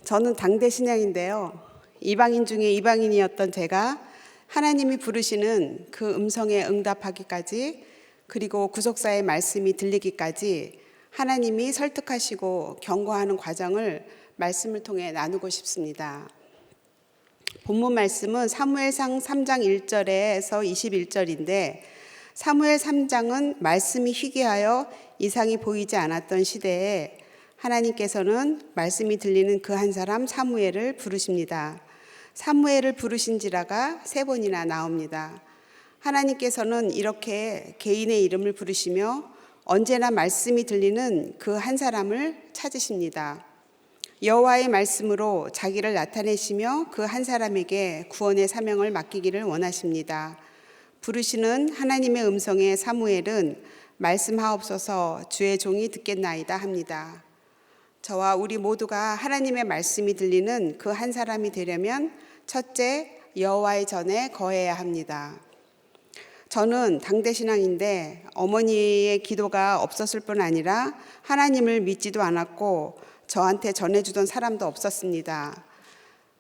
저는 당대 신앙인데요. 이방인 중에 이방인이었던 제가 하나님이 부르시는 그 음성에 응답하기까지, 그리고 구속사의 말씀이 들리기까지 하나님이 설득하시고 경고하는 과정을 말씀을 통해 나누고 싶습니다. 본문 말씀은 사무엘상 3장 1절에서 21절인데, 사무엘 3장은 말씀이 희귀하여 이상이 보이지 않았던 시대에 하나님께서는 말씀이 들리는 그 한 사람 사무엘을 부르십니다. 사무엘을 부르신지라가 3번이나 나옵니다. 하나님께서는 이렇게 개인의 이름을 부르시며 언제나 말씀이 들리는 그 한 사람을 찾으십니다. 여호와의 말씀으로 자기를 나타내시며 그 한 사람에게 구원의 사명을 맡기기를 원하십니다. 부르시는 하나님의 음성에 사무엘은 말씀하옵소서 주의 종이 듣겠나이다 합니다. 저와 우리 모두가 하나님의 말씀이 들리는 그 한 사람이 되려면 첫째, 여호와의 전에 거해야 합니다. 저는 당대 신앙인데 어머니의 기도가 없었을 뿐 아니라 하나님을 믿지도 않았고 저한테 전해주던 사람도 없었습니다.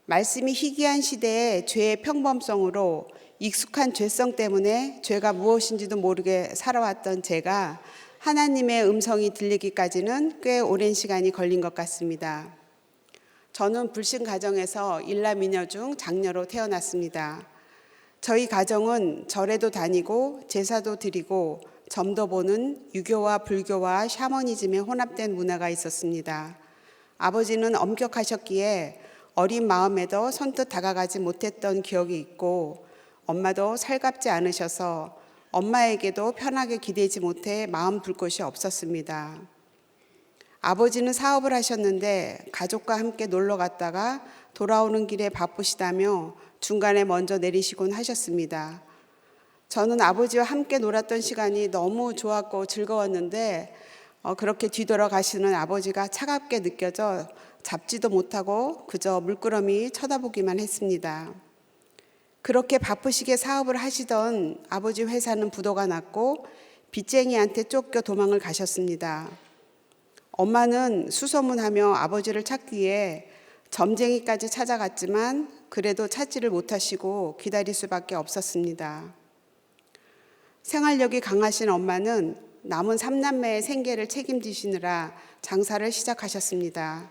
말씀이 희귀한 시대에 죄의 평범성으로 익숙한 죄성 때문에 죄가 무엇인지도 모르게 살아왔던 제가 하나님의 음성이 들리기까지는 꽤 오랜 시간이 걸린 것 같습니다. 저는 불신 가정에서 일남이녀 중 장녀로 태어났습니다. 저희 가정은 절에도 다니고 제사도 드리고 점도 보는 유교와 불교와 샤머니즘의 혼합된 문화가 있었습니다. 아버지는 엄격하셨기에 어린 마음에도 선뜻 다가가지 못했던 기억이 있고, 엄마도 살갑지 않으셔서 엄마에게도 편하게 기대지 못해 마음 둘 곳이 없었습니다. 아버지는 사업을 하셨는데 가족과 함께 놀러 갔다가 돌아오는 길에 바쁘시다며 중간에 먼저 내리시곤 하셨습니다. 저는 아버지와 함께 놀았던 시간이 너무 좋았고 즐거웠는데 그렇게 뒤돌아가시는 아버지가 차갑게 느껴져 잡지도 못하고 그저 물끄러미 쳐다보기만 했습니다. 그렇게 바쁘시게 사업을 하시던 아버지 회사는 부도가 났고 빚쟁이한테 쫓겨 도망을 가셨습니다. 엄마는 수소문하며 아버지를 찾기 위해 점쟁이까지 찾아갔지만 그래도 찾지를 못하시고 기다릴 수밖에 없었습니다. 생활력이 강하신 엄마는 남은 3남매의 생계를 책임지시느라 장사를 시작하셨습니다.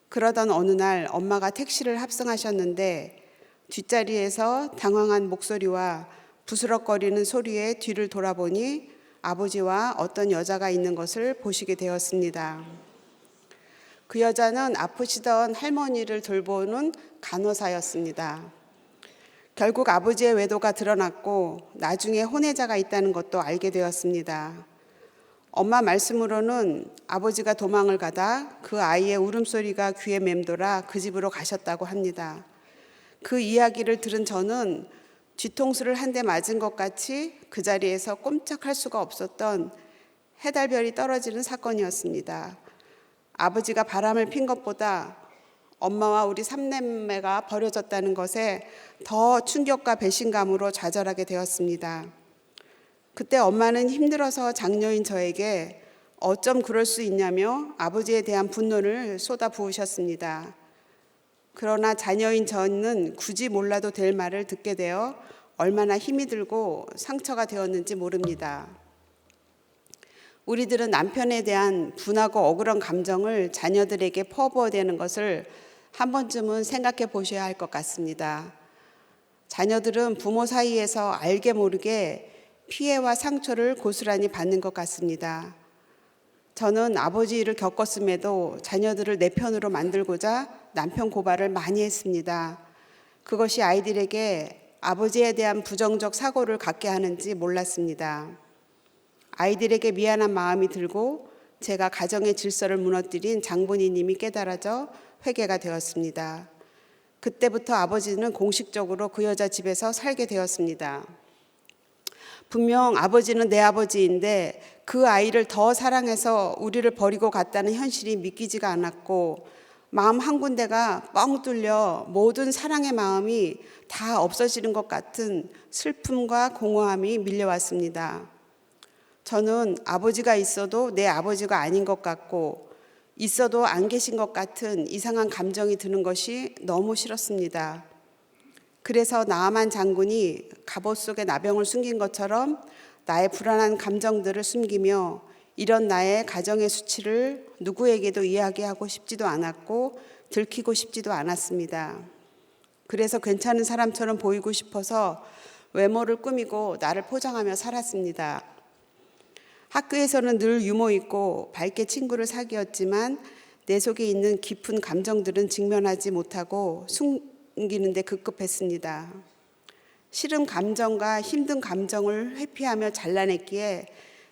그러던 어느 날 엄마가 택시를 합승하셨는데 뒷자리에서 당황한 목소리와 부스럭거리는 소리에 뒤를 돌아보니 아버지와 어떤 여자가 있는 것을 보시게 되었습니다. 그 여자는 아프시던 할머니를 돌보는 간호사였습니다. 결국 아버지의 외도가 드러났고 나중에 혼외자가 있다는 것도 알게 되었습니다. 엄마 말씀으로는 아버지가 도망을 가다 그 아이의 울음소리가 귀에 맴돌아 그 집으로 가셨다고 합니다. 그 이야기를 들은 저는 뒤통수를 한 대 맞은 것 같이 그 자리에서 꼼짝할 수가 없었던 해달별이 떨어지는 사건이었습니다. 아버지가 바람을 핀 것보다 엄마와 우리 3남매가 버려졌다는 것에 더 충격과 배신감으로 좌절하게 되었습니다. 그때 엄마는 힘들어서 장녀인 저에게 어쩜 그럴 수 있냐며 아버지에 대한 분노를 쏟아부으셨습니다. 그러나 자녀인 저는 굳이 몰라도 될 말을 듣게 되어 얼마나 힘이 들고 상처가 되었는지 모릅니다. 우리들은 남편에 대한 분하고 억울한 감정을 자녀들에게 퍼부어대는 것을 한 번쯤은 생각해 보셔야 할 것 같습니다. 자녀들은 부모 사이에서 알게 모르게 피해와 상처를 고스란히 받는 것 같습니다. 저는 아버지 일을 겪었음에도 자녀들을 내 편으로 만들고자 남편 고발을 많이 했습니다. 그것이 아이들에게 아버지에 대한 부정적 사고를 갖게 하는지 몰랐습니다. 아이들에게 미안한 마음이 들고 제가 가정의 질서를 무너뜨린 장본인님이 깨달아져 회개가 되었습니다. 그때부터 아버지는 공식적으로 그 여자 집에서 살게 되었습니다. 분명 아버지는 내 아버지인데 그 아이를 더 사랑해서 우리를 버리고 갔다는 현실이 믿기지가 않았고 마음 한 군데가 뻥 뚫려 모든 사랑의 마음이 다 없어지는 것 같은 슬픔과 공허함이 밀려왔습니다. 저는 아버지가 있어도 내 아버지가 아닌 것 같고 있어도 안 계신 것 같은 이상한 감정이 드는 것이 너무 싫었습니다. 그래서 나아만 장군이 갑옷 속에 나병을 숨긴 것처럼 나의 불안한 감정들을 숨기며 이런 나의 가정의 수치를 누구에게도 이야기하고 싶지도 않았고 들키고 싶지도 않았습니다. 그래서 괜찮은 사람처럼 보이고 싶어서 외모를 꾸미고 나를 포장하며 살았습니다. 학교에서는 늘 유머 있고 밝게 친구를 사귀었지만 내 속에 있는 깊은 감정들은 직면하지 못하고 숨기는 데 급급했습니다. 싫은 감정과 힘든 감정을 회피하며 잘라냈기에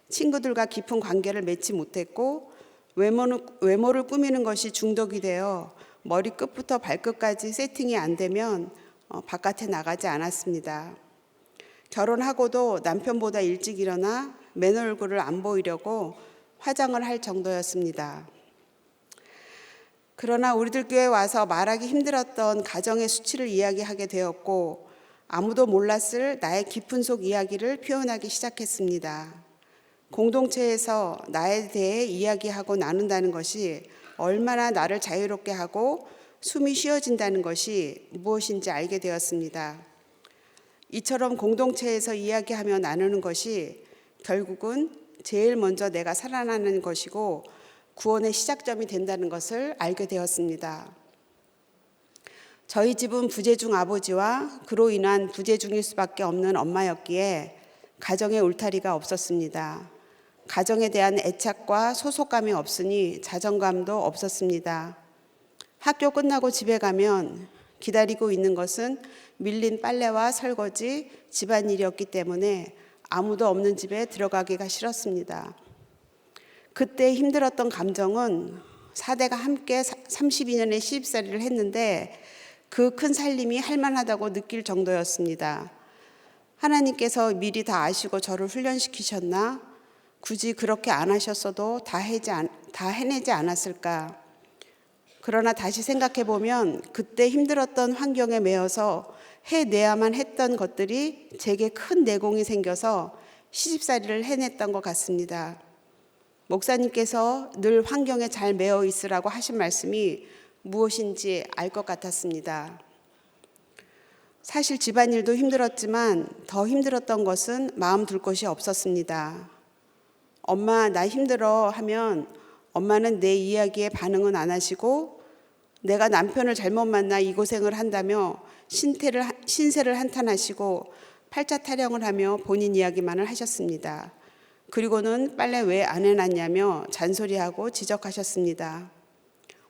친구들과 깊은 관계를 맺지 못했고 외모를 꾸미는 것이 중독이 되어 머리끝부터 발끝까지 세팅이 안 되면 바깥에 나가지 않았습니다. 결혼하고도 남편보다 일찍 일어나 맨 얼굴을 안 보이려고 화장을 할 정도였습니다. 그러나 우리들 교회에 와서 말하기 힘들었던 가정의 수치를 이야기하게 되었고 아무도 몰랐을 나의 깊은 속 이야기를 표현하기 시작했습니다. 공동체에서 나에 대해 이야기하고 나눈다는 것이 얼마나 나를 자유롭게 하고 숨이 쉬어진다는 것이 무엇인지 알게 되었습니다. 이처럼 공동체에서 이야기하며 나누는 것이 결국은 제일 먼저 내가 살아나는 것이고 구원의 시작점이 된다는 것을 알게 되었습니다. 저희 집은 부재중 아버지와 그로 인한 부재중일 수밖에 없는 엄마였기에 가정에 울타리가 없었습니다. 가정에 대한 애착과 소속감이 없으니 자존감도 없었습니다. 학교 끝나고 집에 가면 기다리고 있는 것은 밀린 빨래와 설거지, 집안일이었기 때문에 아무도 없는 집에 들어가기가 싫었습니다. 그때 힘들었던 감정은 4대가 함께 32년의 시집살이를 했는데 그 큰 살림이 할만하다고 느낄 정도였습니다. 하나님께서 미리 다 아시고 저를 훈련시키셨나? 굳이 그렇게 안 하셨어도 다 해내지 않았을까? 그러나 다시 생각해 보면 그때 힘들었던 환경에 매여서 해내야만 했던 것들이 제게 큰 내공이 생겨서 시집살이를 해냈던 것 같습니다. 목사님께서 늘 환경에 잘 매여 있으라고 하신 말씀이 무엇인지 알 것 같았습니다. 사실 집안일도 힘들었지만 더 힘들었던 것은 마음 둘 곳이 없었습니다. 엄마 나 힘들어 하면 엄마는 내 이야기에 반응은 안 하시고 내가 남편을 잘못 만나 이 고생을 한다며 신세를 한탄하시고 팔자 타령을 하며 본인 이야기만을 하셨습니다. 그리고는 빨래 왜 안 해놨냐며 잔소리하고 지적하셨습니다.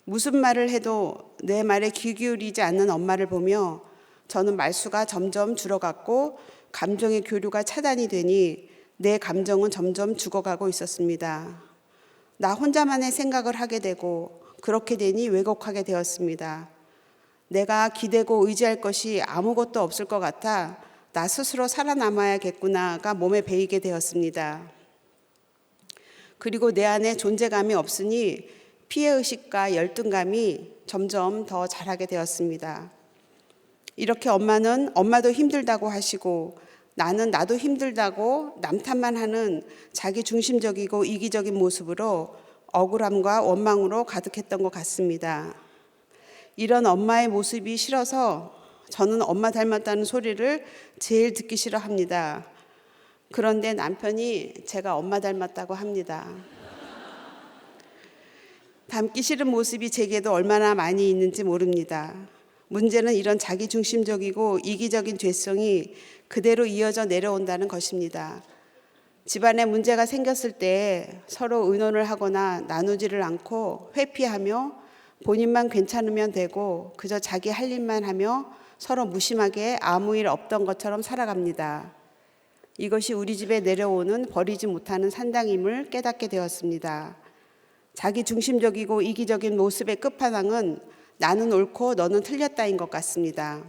무슨 말을 해도 내 말에 귀 기울이지 않는 엄마를 보며 저는 말수가 점점 줄어갔고 감정의 교류가 차단이 되니 내 감정은 점점 죽어가고 있었습니다. 나 혼자만의 생각을 하게 되고 그렇게 되니 왜곡하게 되었습니다. 내가 기대고 의지할 것이 아무것도 없을 것 같아 나 스스로 살아남아야겠구나가 몸에 배이게 되었습니다. 그리고 내 안에 존재감이 없으니 피해의식과 열등감이 점점 더 자라게 되었습니다. 이렇게 엄마도 힘들다고 하시고 나도 힘들다고 남탓만 하는 자기 중심적이고 이기적인 모습으로 억울함과 원망으로 가득했던 것 같습니다. 이런 엄마의 모습이 싫어서 저는 엄마 닮았다는 소리를 제일 듣기 싫어합니다. 그런데 남편이 제가 엄마 닮았다고 합니다. 닮기 싫은 모습이 제게도 얼마나 많이 있는지 모릅니다. 문제는 이런 자기중심적이고 이기적인 죄성이 그대로 이어져 내려온다는 것입니다. 집안에 문제가 생겼을 때 서로 의논을 하거나 나누지를 않고 회피하며 본인만 괜찮으면 되고 그저 자기 할 일만 하며 서로 무심하게 아무 일 없던 것처럼 살아갑니다. 이것이 우리 집에 내려오는 버리지 못하는 산당임을 깨닫게 되었습니다. 자기 중심적이고 이기적인 모습의 끝판왕은 나는 옳고 너는 틀렸다인 것 같습니다.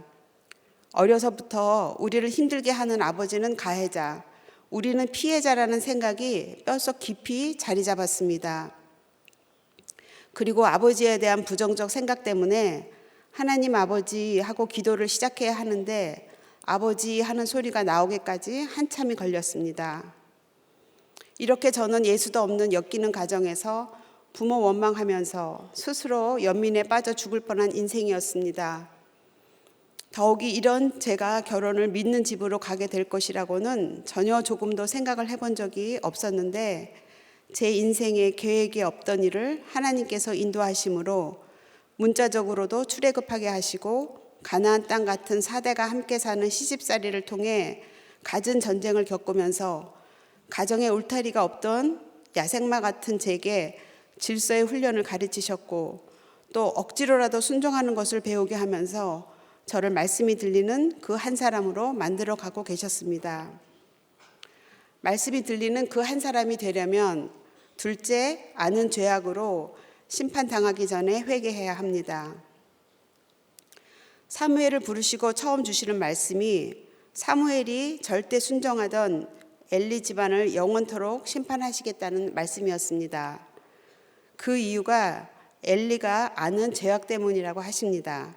어려서부터 우리를 힘들게 하는 아버지는 가해자, 우리는 피해자라는 생각이 뼛속 깊이 자리 잡았습니다. 그리고 아버지에 대한 부정적 생각 때문에 하나님 아버지 하고 기도를 시작해야 하는데 아버지 하는 소리가 나오기까지 한참이 걸렸습니다. 이렇게 저는 예수도 없는 엮이는 가정에서 부모 원망하면서 스스로 연민에 빠져 죽을 뻔한 인생이었습니다. 더욱이 이런 제가 결혼을 믿는 집으로 가게 될 것이라고는 전혀 조금도 생각을 해본 적이 없었는데 제 인생에 계획이 없던 일을 하나님께서 인도하심으로 문자적으로도 출애굽하게 하시고 가나안 땅 같은 4대가 함께 사는 시집살이를 통해 갖은 전쟁을 겪으면서 가정에 울타리가 없던 야생마 같은 제게 질서의 훈련을 가르치셨고 또 억지로라도 순종하는 것을 배우게 하면서 저를 말씀이 들리는 그 한 사람으로 만들어 가고 계셨습니다. 말씀이 들리는 그 한 사람이 되려면 둘째, 아는 죄악으로 심판당하기 전에 회개해야 합니다. 사무엘을 부르시고 처음 주시는 말씀이 사무엘이 절대 순종하던 엘리 집안을 영원토록 심판하시겠다는 말씀이었습니다. 그 이유가 엘리가 아는 죄악 때문이라고 하십니다.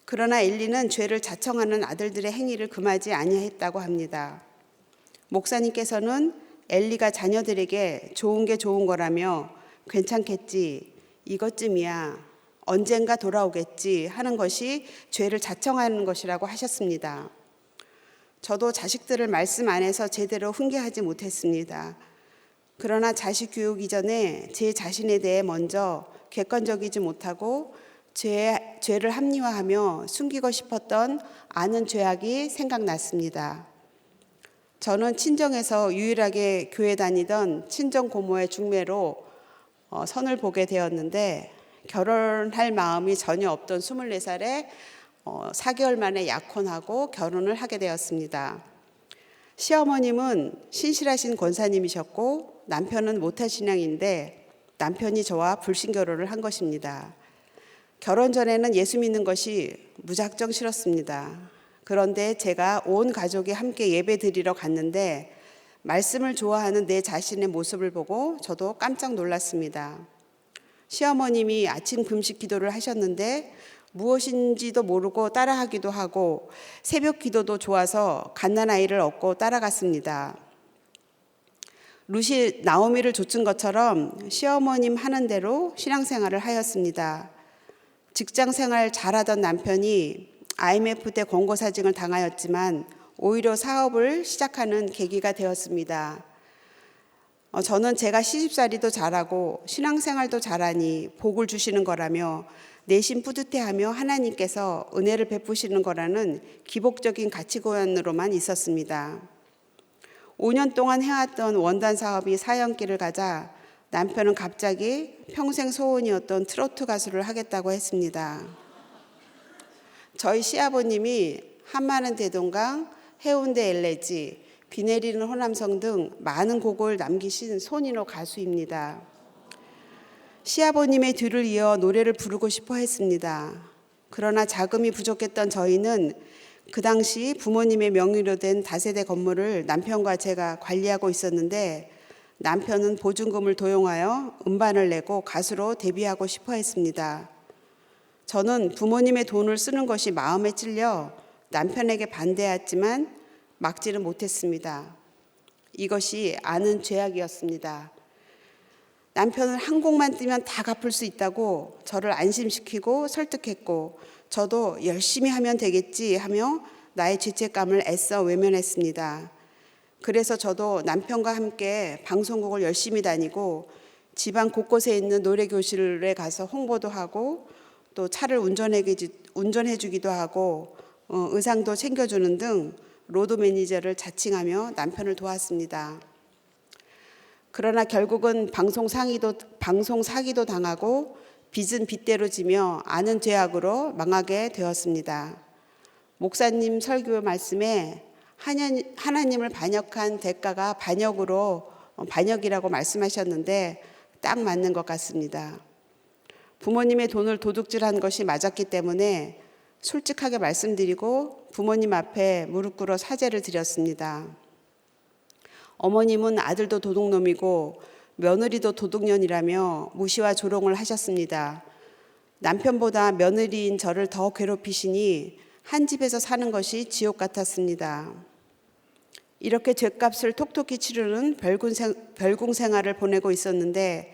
그러나 엘리는 죄를 자청하는 아들들의 행위를 금하지 아니했다고 합니다. 목사님께서는 엘리가 자녀들에게 좋은 게 좋은 거라며 괜찮겠지, 이것쯤이야, 언젠가 돌아오겠지 하는 것이 죄를 자청하는 것이라고 하셨습니다. 저도 자식들을 말씀 안에서 제대로 훈계하지 못했습니다. 그러나 자식 교육 이전에 제 자신에 대해 먼저 객관적이지 못하고 죄를 합리화하며 숨기고 싶었던 아는 죄악이 생각났습니다. 저는 친정에서 유일하게 교회 다니던 친정 고모의 중매로 선을 보게 되었는데 결혼할 마음이 전혀 없던 24살에 4개월 만에 약혼하고 결혼을 하게 되었습니다. 시어머님은 신실하신 권사님이셨고 남편은 모태신앙인데 남편이 저와 불신결혼을 한 것입니다. 결혼 전에는 예수 믿는 것이 무작정 싫었습니다. 그런데 제가 온 가족이 함께 예배 드리러 갔는데 말씀을 좋아하는 내 자신의 모습을 보고 저도 깜짝 놀랐습니다. 시어머님이 아침 금식 기도를 하셨는데 무엇인지도 모르고 따라하기도 하고 새벽 기도도 좋아서 갓난아이를 얻고 따라갔습니다. 룻이 나오미를 좇은 것처럼 시어머님 하는 대로 신앙생활을 하였습니다. 직장생활 잘하던 남편이 IMF 때 권고사직을 당하였지만 오히려 사업을 시작하는 계기가 되었습니다. 저는 제가 시집살이도 잘하고 신앙생활도 잘하니 복을 주시는 거라며 내심 뿌듯해하며 하나님께서 은혜를 베푸시는 거라는 기복적인 가치관으로만 있었습니다. 5년 동안 해왔던 원단 사업이 사연길을 가자 남편은 갑자기 평생 소원이었던 트로트 가수를 하겠다고 했습니다. 저희 시아버님이 한마는 대동강, 해운대 엘레지, 비 내리는 호남성 등 많은 곡을 남기신 손인호 가수입니다. 시아버님의 뒤를 이어 노래를 부르고 싶어 했습니다. 그러나 자금이 부족했던 저희는 그 당시 부모님의 명의로 된 다세대 건물을 남편과 제가 관리하고 있었는데 남편은 보증금을 도용하여 음반을 내고 가수로 데뷔하고 싶어 했습니다. 저는 부모님의 돈을 쓰는 것이 마음에 찔려 남편에게 반대했지만 막지는 못했습니다. 이것이 아는 죄악이었습니다. 남편은 한 곡만 뛰면 다 갚을 수 있다고 저를 안심시키고 설득했고 저도 열심히 하면 되겠지 하며 나의 죄책감을 애써 외면했습니다. 그래서 저도 남편과 함께 방송국을 열심히 다니고 지방 곳곳에 있는 노래교실에 가서 홍보도 하고 또 차를 운전해 주기도 하고 의상도 챙겨주는 등 로드 매니저를 자칭하며 남편을 도왔습니다. 그러나 결국은 방송 사기도 당하고 빚은 빚대로 지며 아는 죄악으로 망하게 되었습니다. 목사님 설교 말씀에 하나님을 반역한 대가가 반역이라고 말씀하셨는데 딱 맞는 것 같습니다. 부모님의 돈을 도둑질한 것이 맞았기 때문에 솔직하게 말씀드리고 부모님 앞에 무릎 꿇어 사죄를 드렸습니다. 어머님은 아들도 도둑놈이고 며느리도 도둑년이라며 무시와 조롱을 하셨습니다. 남편보다 며느리인 저를 더 괴롭히시니 한 집에서 사는 것이 지옥 같았습니다. 이렇게 죗값을 톡톡히 치르는 별궁 생활을 보내고 있었는데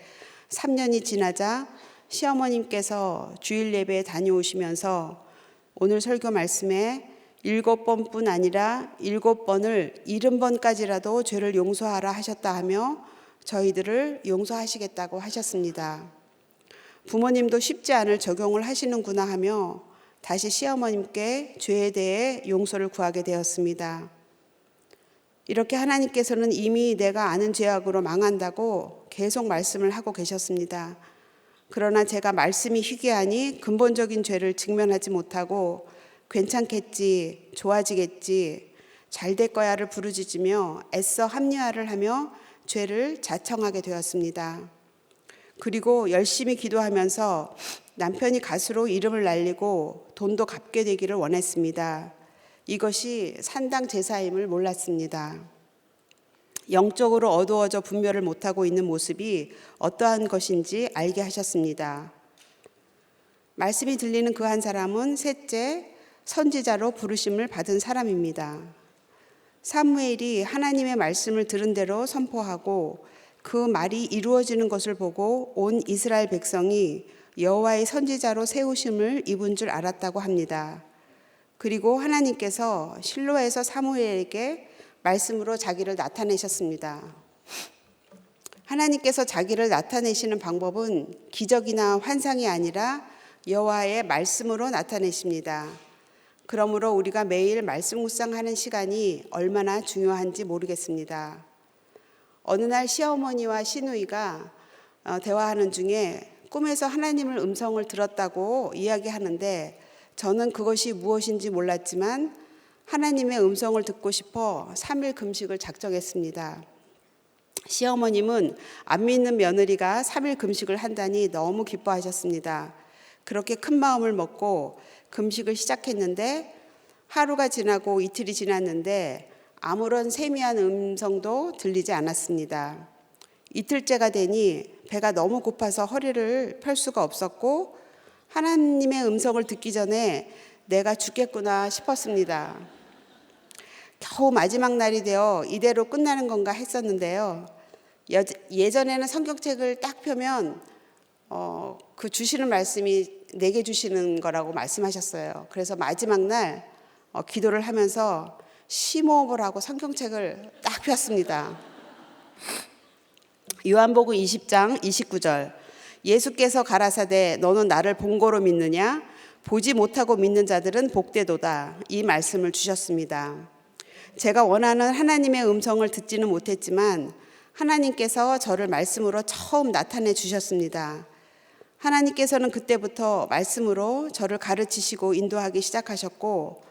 3년이 지나자 시어머님께서 주일 예배에 다녀오시면서 오늘 설교 말씀에 7번뿐 아니라 7번을 70번까지라도 죄를 용서하라 하셨다 하며 저희들을 용서하시겠다고 하셨습니다. 부모님도 쉽지 않을 적용을 하시는구나 하며 다시 시어머님께 죄에 대해 용서를 구하게 되었습니다. 이렇게 하나님께서는 이미 내가 아는 죄악으로 망한다고 계속 말씀을 하고 계셨습니다. 그러나 제가 말씀이 희귀하니 근본적인 죄를 직면하지 못하고 괜찮겠지, 좋아지겠지, 잘 될 거야를 부르짖으며 애써 합리화를 하며 죄를 자청하게 되었습니다. 그리고 열심히 기도하면서 남편이 가수로 이름을 날리고 돈도 갚게 되기를 원했습니다. 이것이 산당 제사임을 몰랐습니다. 영적으로 어두워져 분별을 못하고 있는 모습이 어떠한 것인지 알게 하셨습니다. 말씀이 들리는 그 한 사람은 셋째 선지자로 부르심을 받은 사람입니다. 사무엘이 하나님의 말씀을 들은 대로 선포하고 그 말이 이루어지는 것을 보고 온 이스라엘 백성이 여호와의 선지자로 세우심을 입은 줄 알았다고 합니다. 그리고 하나님께서 실로에서 사무엘에게 말씀으로 자기를 나타내셨습니다. 하나님께서 자기를 나타내시는 방법은 기적이나 환상이 아니라 여호와의 말씀으로 나타내십니다. 그러므로 우리가 매일 말씀 묵상하는 시간이 얼마나 중요한지 모르겠습니다. 어느 날 시어머니와 시누이가 대화하는 중에 꿈에서 하나님의 음성을 들었다고 이야기하는데 저는 그것이 무엇인지 몰랐지만 하나님의 음성을 듣고 싶어 3일 금식을 작정했습니다. 시어머님은 안 믿는 며느리가 3일 금식을 한다니 너무 기뻐하셨습니다. 그렇게 큰 마음을 먹고 금식을 시작했는데 하루가 지나고 이틀이 지났는데 아무런 세미한 음성도 들리지 않았습니다. 이틀째가 되니 배가 너무 고파서 허리를 펼 수가 없었고 하나님의 음성을 듣기 전에 내가 죽겠구나 싶었습니다. 겨우 마지막 날이 되어 이대로 끝나는 건가 했었는데요. 예전에는 성경책을 딱 펴면 그 주시는 말씀이 내게 주시는 거라고 말씀하셨어요. 그래서 마지막 날 기도를 하면서 심호흡을 하고 성경책을 딱 폈습니다. 요한복음 20장 29절 예수께서 가라사대 너는 나를 본고로 믿느냐 보지 못하고 믿는 자들은 복되도다 이 말씀을 주셨습니다. 제가 원하는 하나님의 음성을 듣지는 못했지만 하나님께서 저를 말씀으로 처음 나타내 주셨습니다. 하나님께서는 그때부터 말씀으로 저를 가르치시고 인도하기 시작하셨고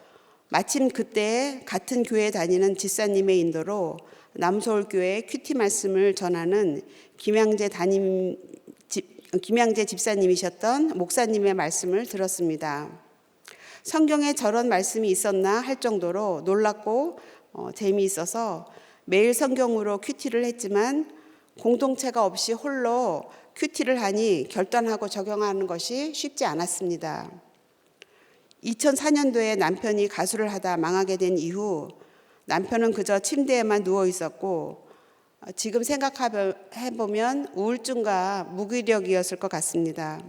마침 그때 같은 교회에 다니는 집사님의 인도로 남서울교회 큐티 말씀을 전하는 김양재 집사님이셨던 목사님의 말씀을 들었습니다. 성경에 저런 말씀이 있었나 할 정도로 놀랍고 재미있어서 매일 성경으로 큐티를 했지만 공동체가 없이 홀로 큐티를 하니 결단하고 적용하는 것이 쉽지 않았습니다. 2004년도에 남편이 가수를 하다 망하게 된 이후 남편은 그저 침대에만 누워 있었고 지금 생각해보면 우울증과 무기력이었을 것 같습니다.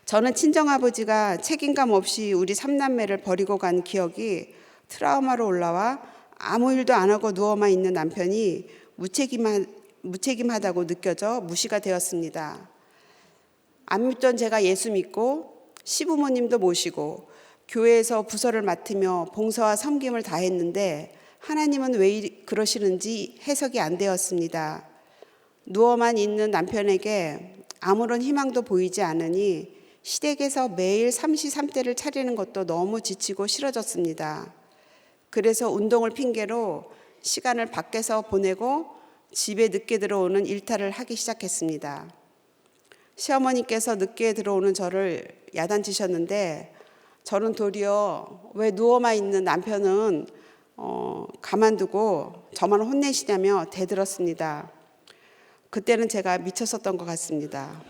저는 친정아버지가 책임감 없이 우리 3남매를 버리고 간 기억이 트라우마로 올라와 아무 일도 안 하고 누워만 있는 남편이 무책임하다고 느껴져 무시가 되었습니다. 안 믿던 제가 예수 믿고 시부모님도 모시고 교회에서 부서를 맡으며 봉사와 섬김을 다했는데 하나님은 왜 그러시는지 해석이 안 되었습니다. 누워만 있는 남편에게 아무런 희망도 보이지 않으니 시댁에서 매일 삼시삼대를 차리는 것도 너무 지치고 싫어졌습니다. 그래서 운동을 핑계로 시간을 밖에서 보내고 집에 늦게 들어오는 일탈을 하기 시작했습니다. 시어머니께서 늦게 들어오는 저를 야단치셨는데 저는 도리어 왜 누워만 있는 남편은 가만두고 저만 혼내시냐며 대들었습니다. 그때는 제가 미쳤었던 것 같습니다.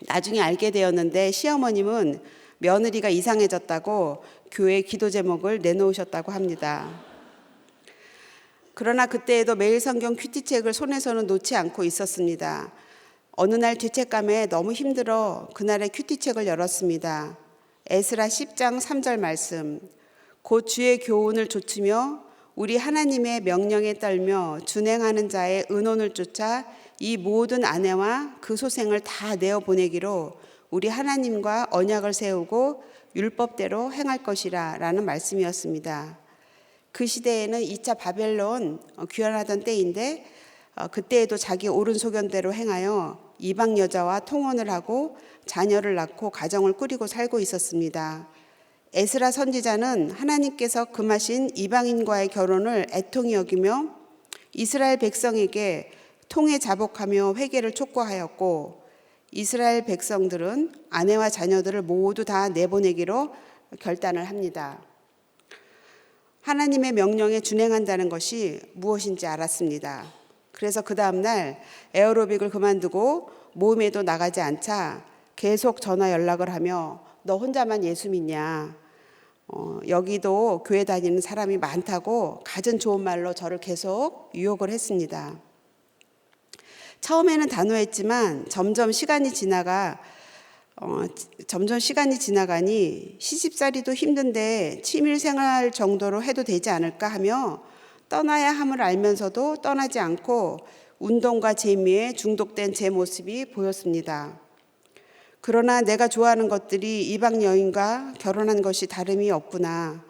나중에 알게 되었는데 시어머님은 며느리가 이상해졌다고 교회 기도 제목을 내놓으셨다고 합니다. 그러나 그때에도 매일 성경 큐티책을 손에서는 놓지 않고 있었습니다. 어느 날 죄책감에 너무 힘들어 그날의 큐티책을 열었습니다. 에스라 10장 3절 말씀. 곧 주의 교훈을 좇으며 우리 하나님의 명령에 떨며 준행하는 자의 의논을 쫓아 이 모든 아내와 그 소생을 다 내어보내기로 우리 하나님과 언약을 세우고 율법대로 행할 것이라 라는 말씀이었습니다. 그 시대에는 2차 바벨론 귀환하던 때인데 그때에도 자기 옳은 소견대로 행하여 이방 여자와 통혼을 하고 자녀를 낳고 가정을 꾸리고 살고 있었습니다. 에스라 선지자는 하나님께서 금하신 이방인과의 결혼을 애통히 여기며 이스라엘 백성에게 통에 자복하며 회개를 촉구하였고 이스라엘 백성들은 아내와 자녀들을 모두 다 내보내기로 결단을 합니다. 하나님의 명령에 준행한다는 것이 무엇인지 알았습니다. 그래서 그 다음날 에어로빅을 그만두고 모임에도 나가지 않자 계속 전화 연락을 하며 너 혼자만 예수 믿냐? 여기도 교회 다니는 사람이 많다고 갖은 좋은 말로 저를 계속 유혹을 했습니다. 처음에는 단호했지만 점점 시간이 지나가니 시집살이도 힘든데 취미생활 정도로 해도 되지 않을까 하며 떠나야 함을 알면서도 떠나지 않고 운동과 재미에 중독된 제 모습이 보였습니다. 그러나 내가 좋아하는 것들이 이방 여인과 결혼한 것이 다름이 없구나.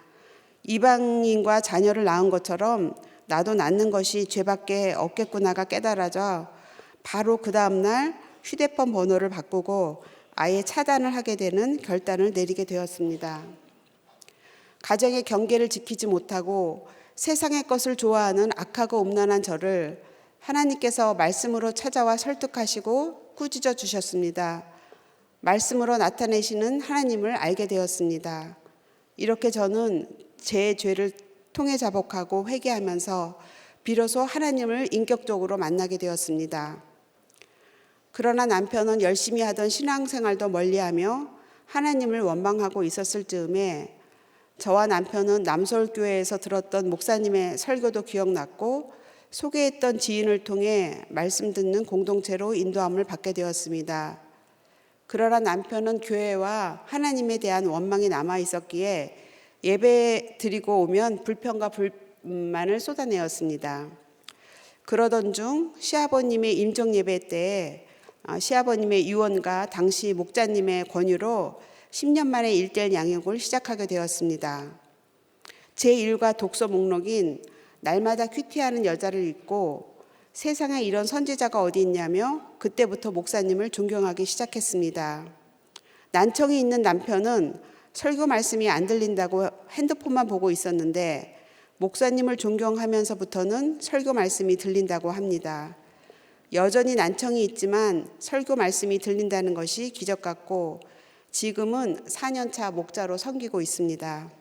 이방인과 자녀를 낳은 것처럼 나도 낳는 것이 죄밖에 없겠구나가 깨달아져 바로 그 다음날 휴대폰 번호를 바꾸고 아예 차단을 하게 되는 결단을 내리게 되었습니다. 가정의 경계를 지키지 못하고 세상의 것을 좋아하는 악하고 음란한 저를 하나님께서 말씀으로 찾아와 설득하시고 꾸짖어 주셨습니다. 말씀으로 나타내시는 하나님을 알게 되었습니다. 이렇게 저는 제 죄를 통해 자복하고 회개하면서 비로소 하나님을 인격적으로 만나게 되었습니다. 그러나 남편은 열심히 하던 신앙생활도 멀리하며 하나님을 원망하고 있었을 즈음에 저와 남편은 남서울교회에서 들었던 목사님의 설교도 기억났고 소개했던 지인을 통해 말씀 듣는 공동체로 인도함을 받게 되었습니다. 그러나 남편은 교회와 하나님에 대한 원망이 남아 있었기에 예배 드리고 오면 불평과 불만을 쏟아내었습니다. 그러던 중 시아버님의 임종 예배 때에 시아버님의 유언과 당시 목자님의 권유로 10년 만에 1:1 양육을 시작하게 되었습니다. 제1과 독서 목록인 날마다 큐티하는 여자를 읽고 세상에 이런 선지자가 어디 있냐며 그때부터 목사님을 존경하기 시작했습니다. 난청이 있는 남편은 설교 말씀이 안 들린다고 핸드폰만 보고 있었는데 목사님을 존경하면서부터는 설교 말씀이 들린다고 합니다. 여전히 난청이 있지만 설교 말씀이 들린다는 것이 기적 같고 지금은 4년차 목자로 섬기고 있습니다.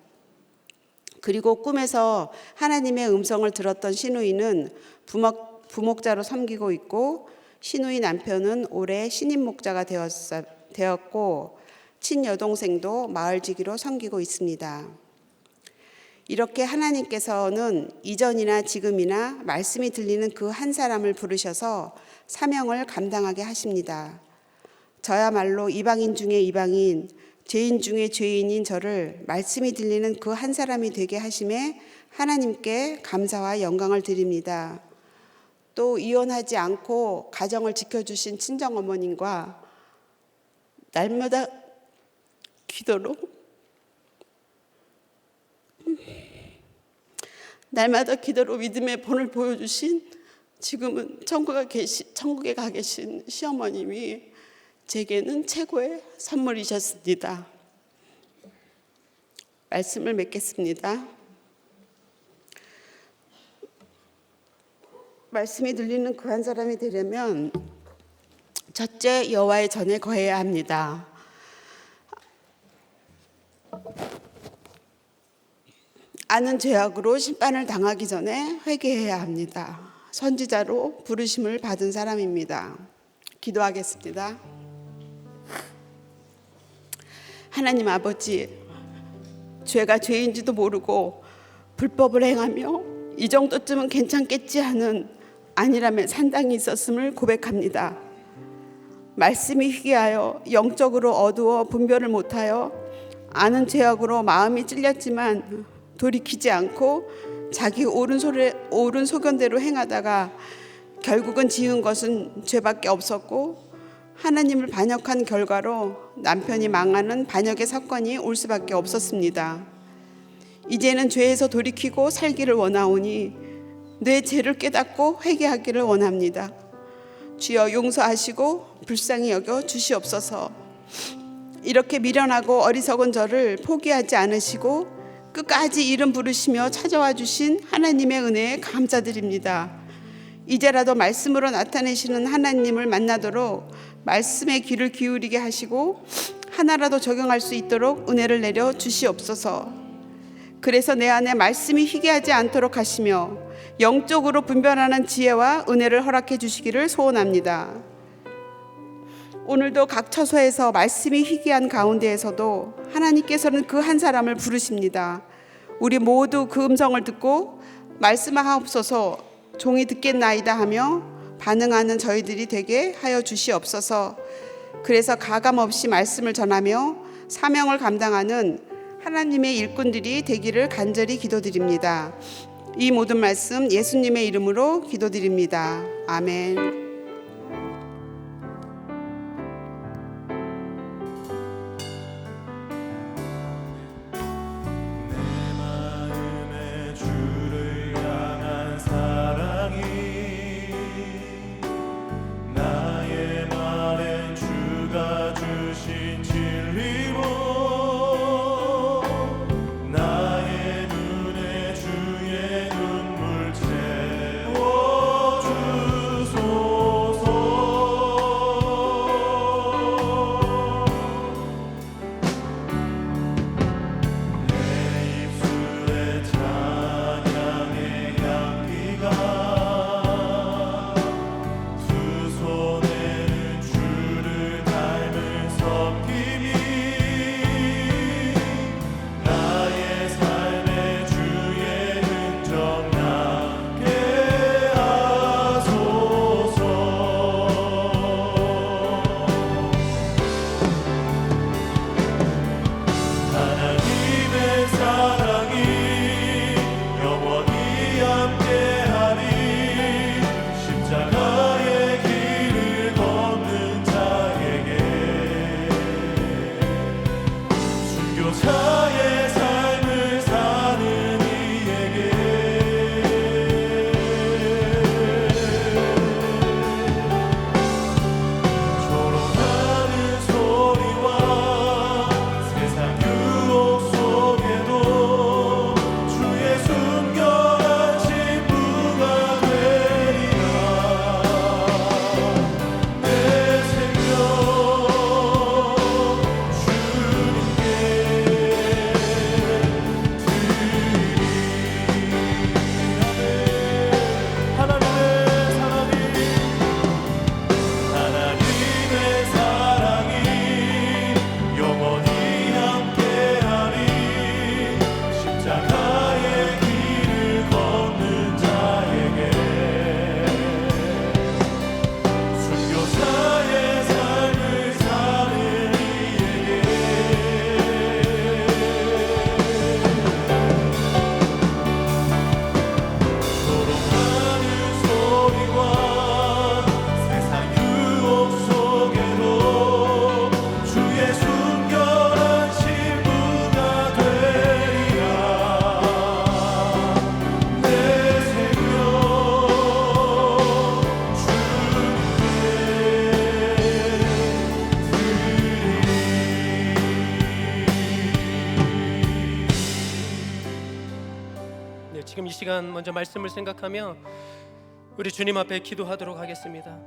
그리고 꿈에서 하나님의 음성을 들었던 시누이는 부목자로 섬기고 있고 시누이 남편은 올해 신임 목자가 되었고 친여동생도 마을지기로 섬기고 있습니다. 이렇게 하나님께서는 이전이나 지금이나 말씀이 들리는 그 한 사람을 부르셔서 사명을 감당하게 하십니다. 저야말로 이방인 중에 이방인, 죄인 중에 죄인인 저를 말씀이 들리는 그 한 사람이 되게 하심에 하나님께 감사와 영광을 드립니다. 또 이혼하지 않고 가정을 지켜주신 친정어머님과 날마다 기도로 믿음의 본을 보여주신 지금은 천국에 가 계신 시어머님이 제게는 최고의 선물이셨습니다. 말씀을 맺겠습니다. 말씀이 들리는 그 한 사람이 되려면 첫째, 여호와의 전에 거해야 합니다. 아는 죄악으로 심판을 당하기 전에 회개해야 합니다. 선지자로 부르심을 받은 사람입니다. 기도하겠습니다. 하나님 아버지, 죄가 죄인지도 모르고 불법을 행하며 이 정도쯤은 괜찮겠지 하는 아니라면 상당히 있었음을 고백합니다. 말씀이 희귀하여 영적으로 어두워 분별을 못하여 아는 죄악으로 마음이 찔렸지만 돌이키지 않고 자기 옳은 소견대로 행하다가 결국은 지은 것은 죄밖에 없었고 하나님을 반역한 결과로 남편이 망하는 반역의 사건이 올 수밖에 없었습니다. 이제는 죄에서 돌이키고 살기를 원하오니 내 죄를 깨닫고 회개하기를 원합니다. 주여 용서하시고 불쌍히 여겨 주시옵소서. 이렇게 미련하고 어리석은 저를 포기하지 않으시고 끝까지 이름 부르시며 찾아와 주신 하나님의 은혜에 감사드립니다. 이제라도 말씀으로 나타내시는 하나님을 만나도록 말씀의 귀를 기울이게 하시고 하나라도 적용할 수 있도록 은혜를 내려 주시옵소서. 그래서 내 안에 말씀이 희귀하지 않도록 하시며 영적으로 분별하는 지혜와 은혜를 허락해 주시기를 소원합니다. 오늘도 각 처소에서 말씀이 희귀한 가운데에서도 하나님께서는 그 한 사람을 부르십니다. 우리 모두 그 음성을 듣고 말씀하옵소서, 종이 듣겠나이다 하며 반응하는 저희들이 되게 하여 주시옵소서. 그래서 가감없이 말씀을 전하며 사명을 감당하는 하나님의 일꾼들이 되기를 간절히 기도드립니다. 이 모든 말씀 예수님의 이름으로 기도드립니다. 아멘. 주의 눈물 채워주소. 시간 먼저 말씀을 생각하며 우리 주님 앞에 기도하도록 하겠습니다.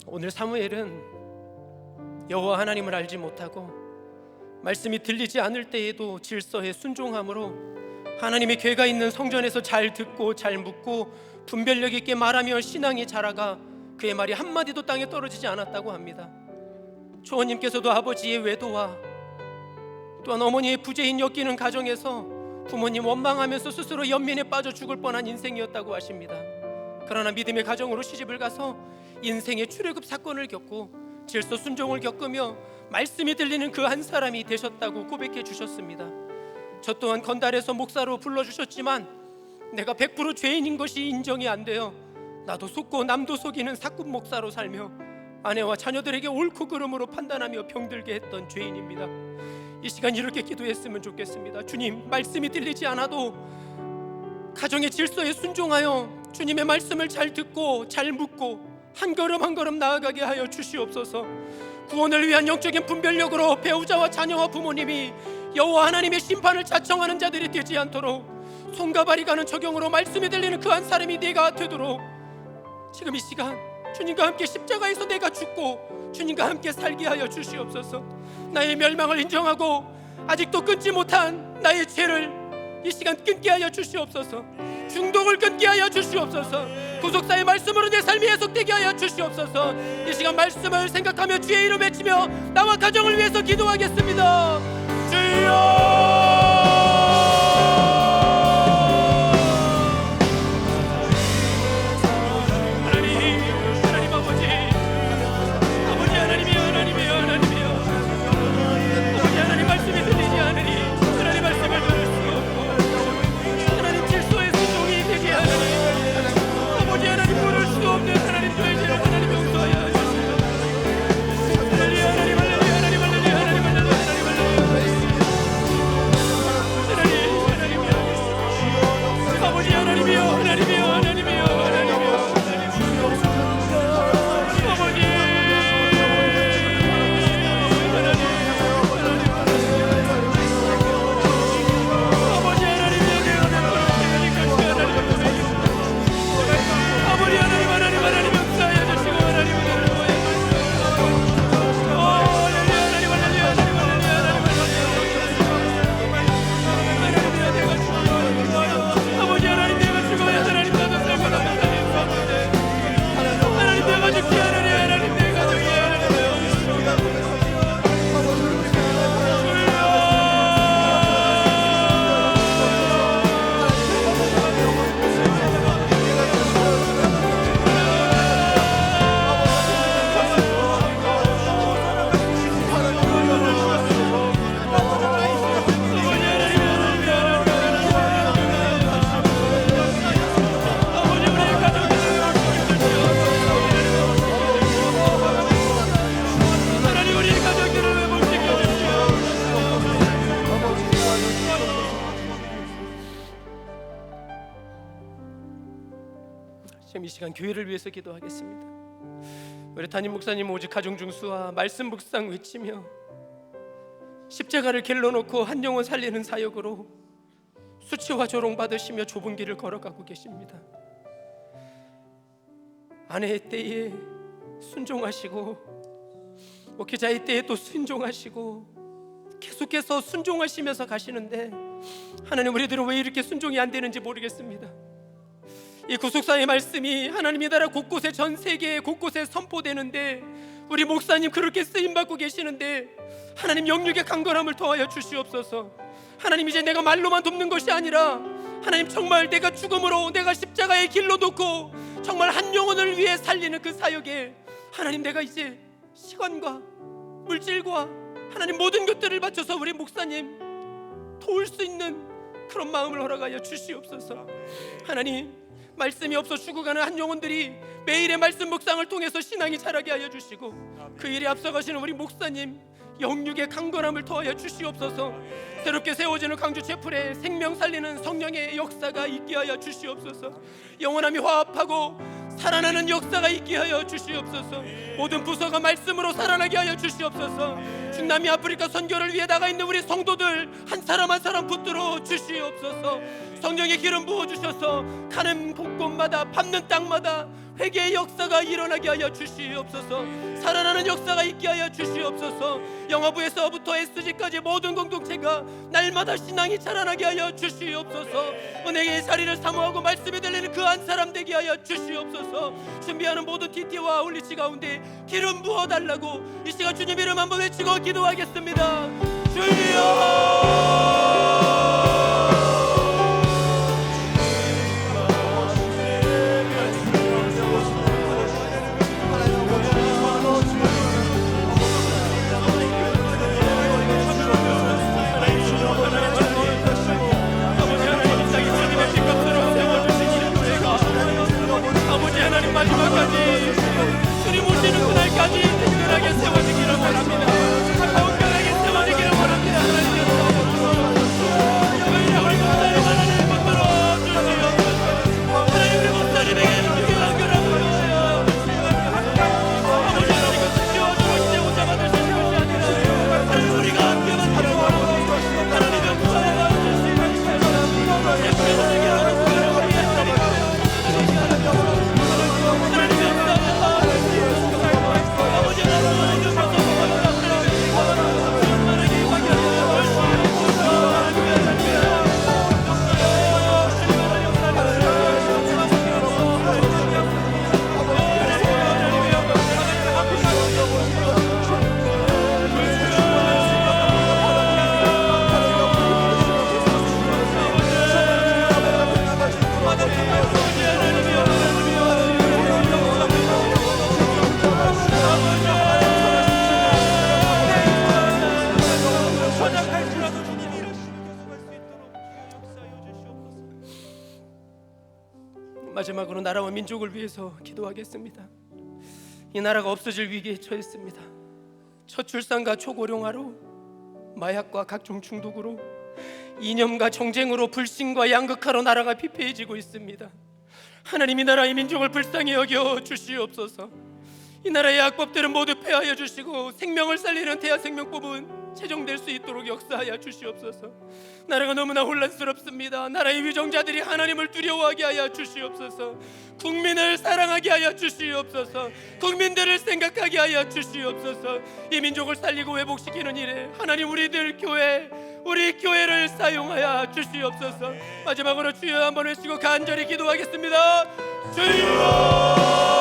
오늘 사무엘은 여호와 하나님을 알지 못하고 말씀이 들리지 않을 때에도 질서에 순종함으로 하나님의 궤가 있는 성전에서 잘 듣고 잘 묻고 분별력 있게 말하며 신앙이 자라가 그의 말이 한마디도 땅에 떨어지지 않았다고 합니다. 초원님께서도 아버지의 외도와 또한 어머니의 부재인 엮이는 가정에서 부모님 원망하면서 스스로 연민에 빠져 죽을 뻔한 인생이었다고 하십니다. 그러나 믿음의 가정으로 시집을 가서 인생의 출애굽 사건을 겪고 질서 순종을 겪으며 말씀이 들리는 그 한 사람이 되셨다고 고백해 주셨습니다. 저 또한 건달에서 목사로 불러주셨지만 내가 100% 죄인인 것이 인정이 안 돼요. 나도 속고 남도 속이는 사꾼 목사로 살며 아내와 자녀들에게 옳고 그름으로 판단하며 병들게 했던 죄인입니다. 이 시간 이렇게 기도했으면 좋겠습니다. 주님, 말씀이 들리지 않아도 가정의 질서에 순종하여 주님의 말씀을 잘 듣고 잘 묻고 한 걸음 한 걸음 나아가게 하여 주시옵소서. 구원을 위한 영적인 분별력으로 배우자와 자녀와 부모님이 여호와 하나님의 심판을 자청하는 자들이 되지 않도록 손과 발이 가는 적용으로 말씀이 들리는 그 한 사람이 내가 되도록 지금 이 시간 주님과 함께 십자가에서 내가 죽고 주님과 함께 살게 하여 주시옵소서. 나의 멸망을 인정하고 아직도 끊지 못한 나의 죄를 이 시간 끊게 하여 주시옵소서. 중독을 끊게 하여 주시옵소서. 구속사의 말씀으로 내 삶이 해석되게 하여 주시옵소서. 이 시간 말씀을 생각하며 주의 이름 외치며 나와 가정을 위해서 기도하겠습니다. 주여! 지금 이 시간 교회를 위해서 기도하겠습니다. 우리 담임 목사님 오직 가정 중수와 말씀 묵상 외치며 십자가를 길러놓고 한 영혼 살리는 사역으로 수치와 조롱 받으시며 좁은 길을 걸어가고 계십니다. 아내의 때에 순종하시고 목회자의 때에 또 순종하시고 계속해서 순종하시면서 가시는데 하나님, 우리들은 왜 이렇게 순종이 안 되는지 모르겠습니다. 이 구속사의 말씀이 하나님의 나라 곳곳에, 전 세계 곳곳에 선포되는데 우리 목사님 그렇게 쓰임받고 계시는데 하나님, 영육의 강건함을 더하여 주시옵소서. 하나님, 이제 내가 말로만 돕는 것이 아니라 하나님, 정말 내가 죽음으로 내가 십자가의 길로 놓고 정말 한 영혼을 위해 살리는 그 사역에 하나님, 내가 이제 시간과 물질과 하나님 모든 것들을 바쳐서 우리 목사님 도울 수 있는 그런 마음을 허락하여 주시옵소서. 하나님, 말씀이 없어 죽어가는 한 영혼들이 매일의 말씀 묵상을 통해서 신앙이 자라게 하여 주시고 그 일에 앞서가시는 우리 목사님 영육의 강건함을 더하여 주시옵소서. 새롭게 세워지는 강주 채플에 생명 살리는 성령의 역사가 있게 하여 주시옵소서. 영원함이 화합하고 살아나는 역사가 있게 하여 주시옵소서. 모든 부서가 말씀으로 살아나게 하여 주시옵소서. 중남미 아프리카 선교를 위해 나가 있는 우리 성도들 한 사람 한 사람 붙들어 주시옵소서. 성령의 기름 부어 주셔서 가는 곳곳마다 밟는 땅마다 회개의 역사가 일어나게 하여 주시옵소서. 살아나는 역사가 있게 하여 주시옵소서. 영화부에서부터 SG까지 모든 공동체가 날마다 신앙이 자라나게 하여 주시옵소서. 은혜의 자리를 사모하고 말씀이 들리는 그 한 사람 되게 하여 주시옵소서. 준비하는 모든 TT와 올리치 가운데 기름 부어달라고 이 시간 주님 이름 한번 외치고 기도하겠습니다. 주여! 마지막까지 주님 오시는 그날까지 든든하게 세워지기를 바랍니다. 가운데하게 세워지기를 바랍니다. 하나님 우리 목사님 하나님 붙들어 주시옵소서. 하나님 우리 목사님에게 주기 연결하여 아버지 하나님 것을 지어주고 이제 혼자 받으시는 것이 아니라 하나님 우리가 함께 받고 하나님 역사에 주시옵소서. 예수께서 내게 하는 구원을 우리의 자리가 마지막으로 나라와 민족을 위해서 기도하겠습니다. 이 나라가 없어질 위기에 처했습니다. 저출산과 초고령화로, 마약과 각종 중독으로, 이념과 정쟁으로, 불신과 양극화로 나라가 피폐해지고 있습니다. 하나님 이 나라의 민족을 불쌍히 여겨 주시옵소서. 이 나라의 악법들은 모두 폐하여 주시고 생명을 살리는 대하생명법은 체정될 수 있도록 역사하여 주시옵소서. 나라가 너무나 혼란스럽습니다. 나라의 위정자들이 하나님을 두려워하게 하여 주시옵소서. 국민을 사랑하게 하여 주시옵소서. 국민들을 생각하게 하여 주시옵소서. 이 민족을 살리고 회복시키는 일에 하나님 우리 교회를 사용하여 주시옵소서. 마지막으로 주여 한번 외치고 간절히 기도하겠습니다. 주여!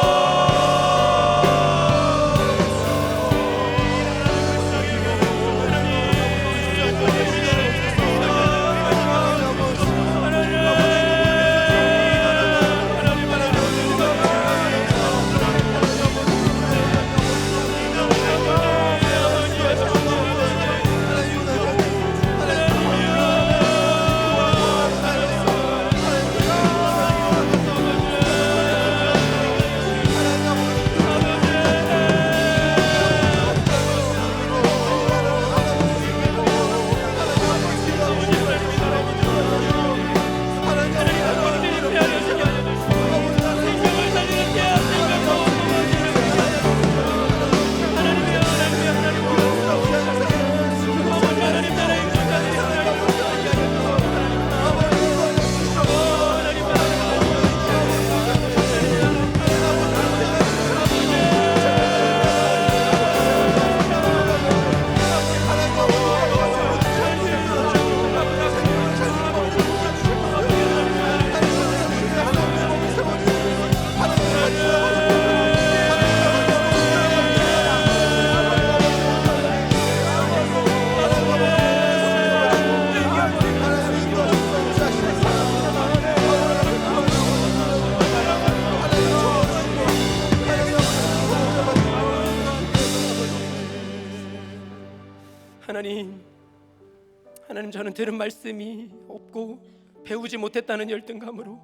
하나님 저는 들은 말씀이 없고 배우지 못했다는 열등감으로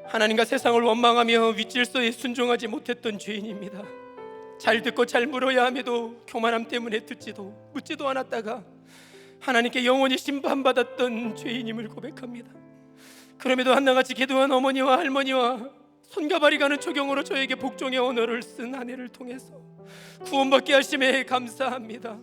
하나님과 세상을 원망하며 윗질서에 순종하지 못했던 죄인입니다. 잘 듣고 잘 물어야 함에도 교만함 때문에 듣지도 묻지도 않았다가 하나님께 영원히 심판받았던 죄인임을 고백합니다. 그럼에도 한나같이 기도한 어머니와 할머니와 손과 발이 가는 초경으로 저에게 복종의 언어를 쓴 아내를 통해서 구원받게 하심에 감사합니다.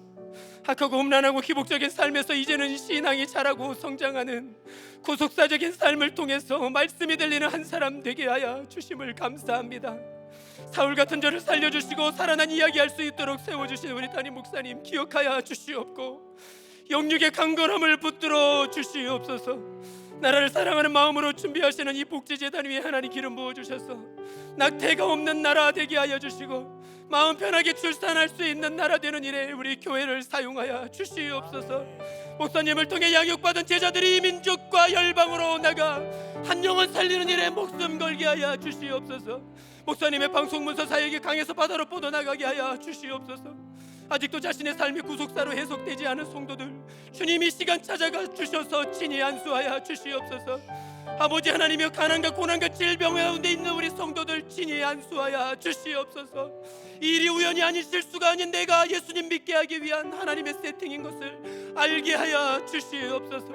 악하고 음란하고 기복적인 삶에서 이제는 신앙이 자라고 성장하는 구속사적인 삶을 통해서 말씀이 들리는 한 사람 되게 하여 주심을 감사합니다. 사울 같은 저를 살려주시고 살아난 이야기할 수 있도록 세워주신 우리 담임 목사님 기억하여 주시옵고 영육의 강건함을 붙들어 주시옵소서. 나라를 사랑하는 마음으로 준비하시는 이 복지재단 위에 하나님 기름 부어주셔서 낙태가 없는 나라 되게 하여 주시고 마음 편하게 출산할 수 있는 나라 되는 일에 우리 교회를 사용하여 주시옵소서. 목사님을 통해 양육받은 제자들이 이 민족과 열방으로 나가 한 영혼 살리는 일에 목숨 걸게 하여 주시옵소서. 목사님의 방송문서 사역이 강에서 바다로 뻗어나가게 하여 주시옵소서. 아직도 자신의 삶이 구속사로 해석되지 않은 성도들 주님이 시간 찾아가 주셔서 친히 안수하여 주시옵소서. 아버지 하나님이여 가난과 고난과 질병 가운데 있는 우리 성도들 친히 안수하여 주시옵소서. 이 일이 우연이 아닌 실수가 아닌 내가 예수님 믿게 하기 위한 하나님의 세팅인 것을 알게 하여 주시옵소서.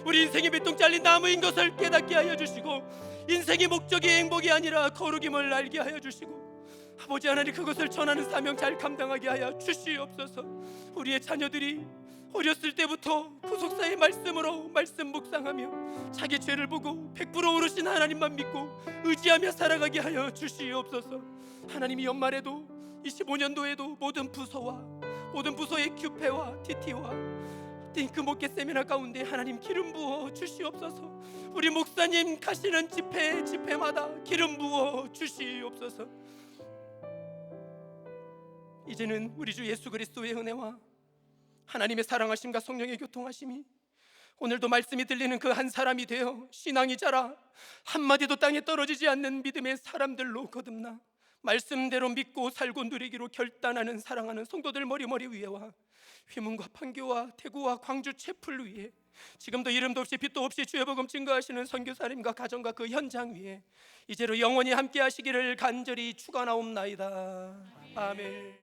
우리 인생이 비통 잘린 나무인 것을 깨닫게 하여 주시고 인생의 목적이 행복이 아니라 거룩임을 알게 하여 주시고 아버지 하나님 그것을 전하는 사명 잘 감당하게 하여 주시옵소서. 우리의 자녀들이 어렸을 때부터 구속사의 말씀으로 말씀 묵상하며 자기 죄를 보고 100% 오르신 하나님만 믿고 의지하며 살아가게 하여 주시옵소서. 하나님이 연말에도 25년도에도 모든 부서의 규패와 TT와 그 목회 세미나 가운데 하나님 기름 부어 주시옵소서. 우리 목사님 가시는 집회마다 기름 부어 주시옵소서. 이제는 우리 주 예수 그리스도의 은혜와 하나님의 사랑하심과 성령의 교통하심이 오늘도 말씀이 들리는 그 한 사람이 되어 신앙이 자라 한마디도 땅에 떨어지지 않는 믿음의 사람들로 거듭나 말씀대로 믿고 살고 누리기로 결단하는 사랑하는 성도들 머리머리 위에와 휘문과 판교와 대구와 광주 채플 위에 지금도 이름도 없이 빛도 없이 주의 복음 증거하시는 선교사님과 가정과 그 현장 위에 이제로 영원히 함께 하시기를 간절히 축원하옵나이다. 아멘.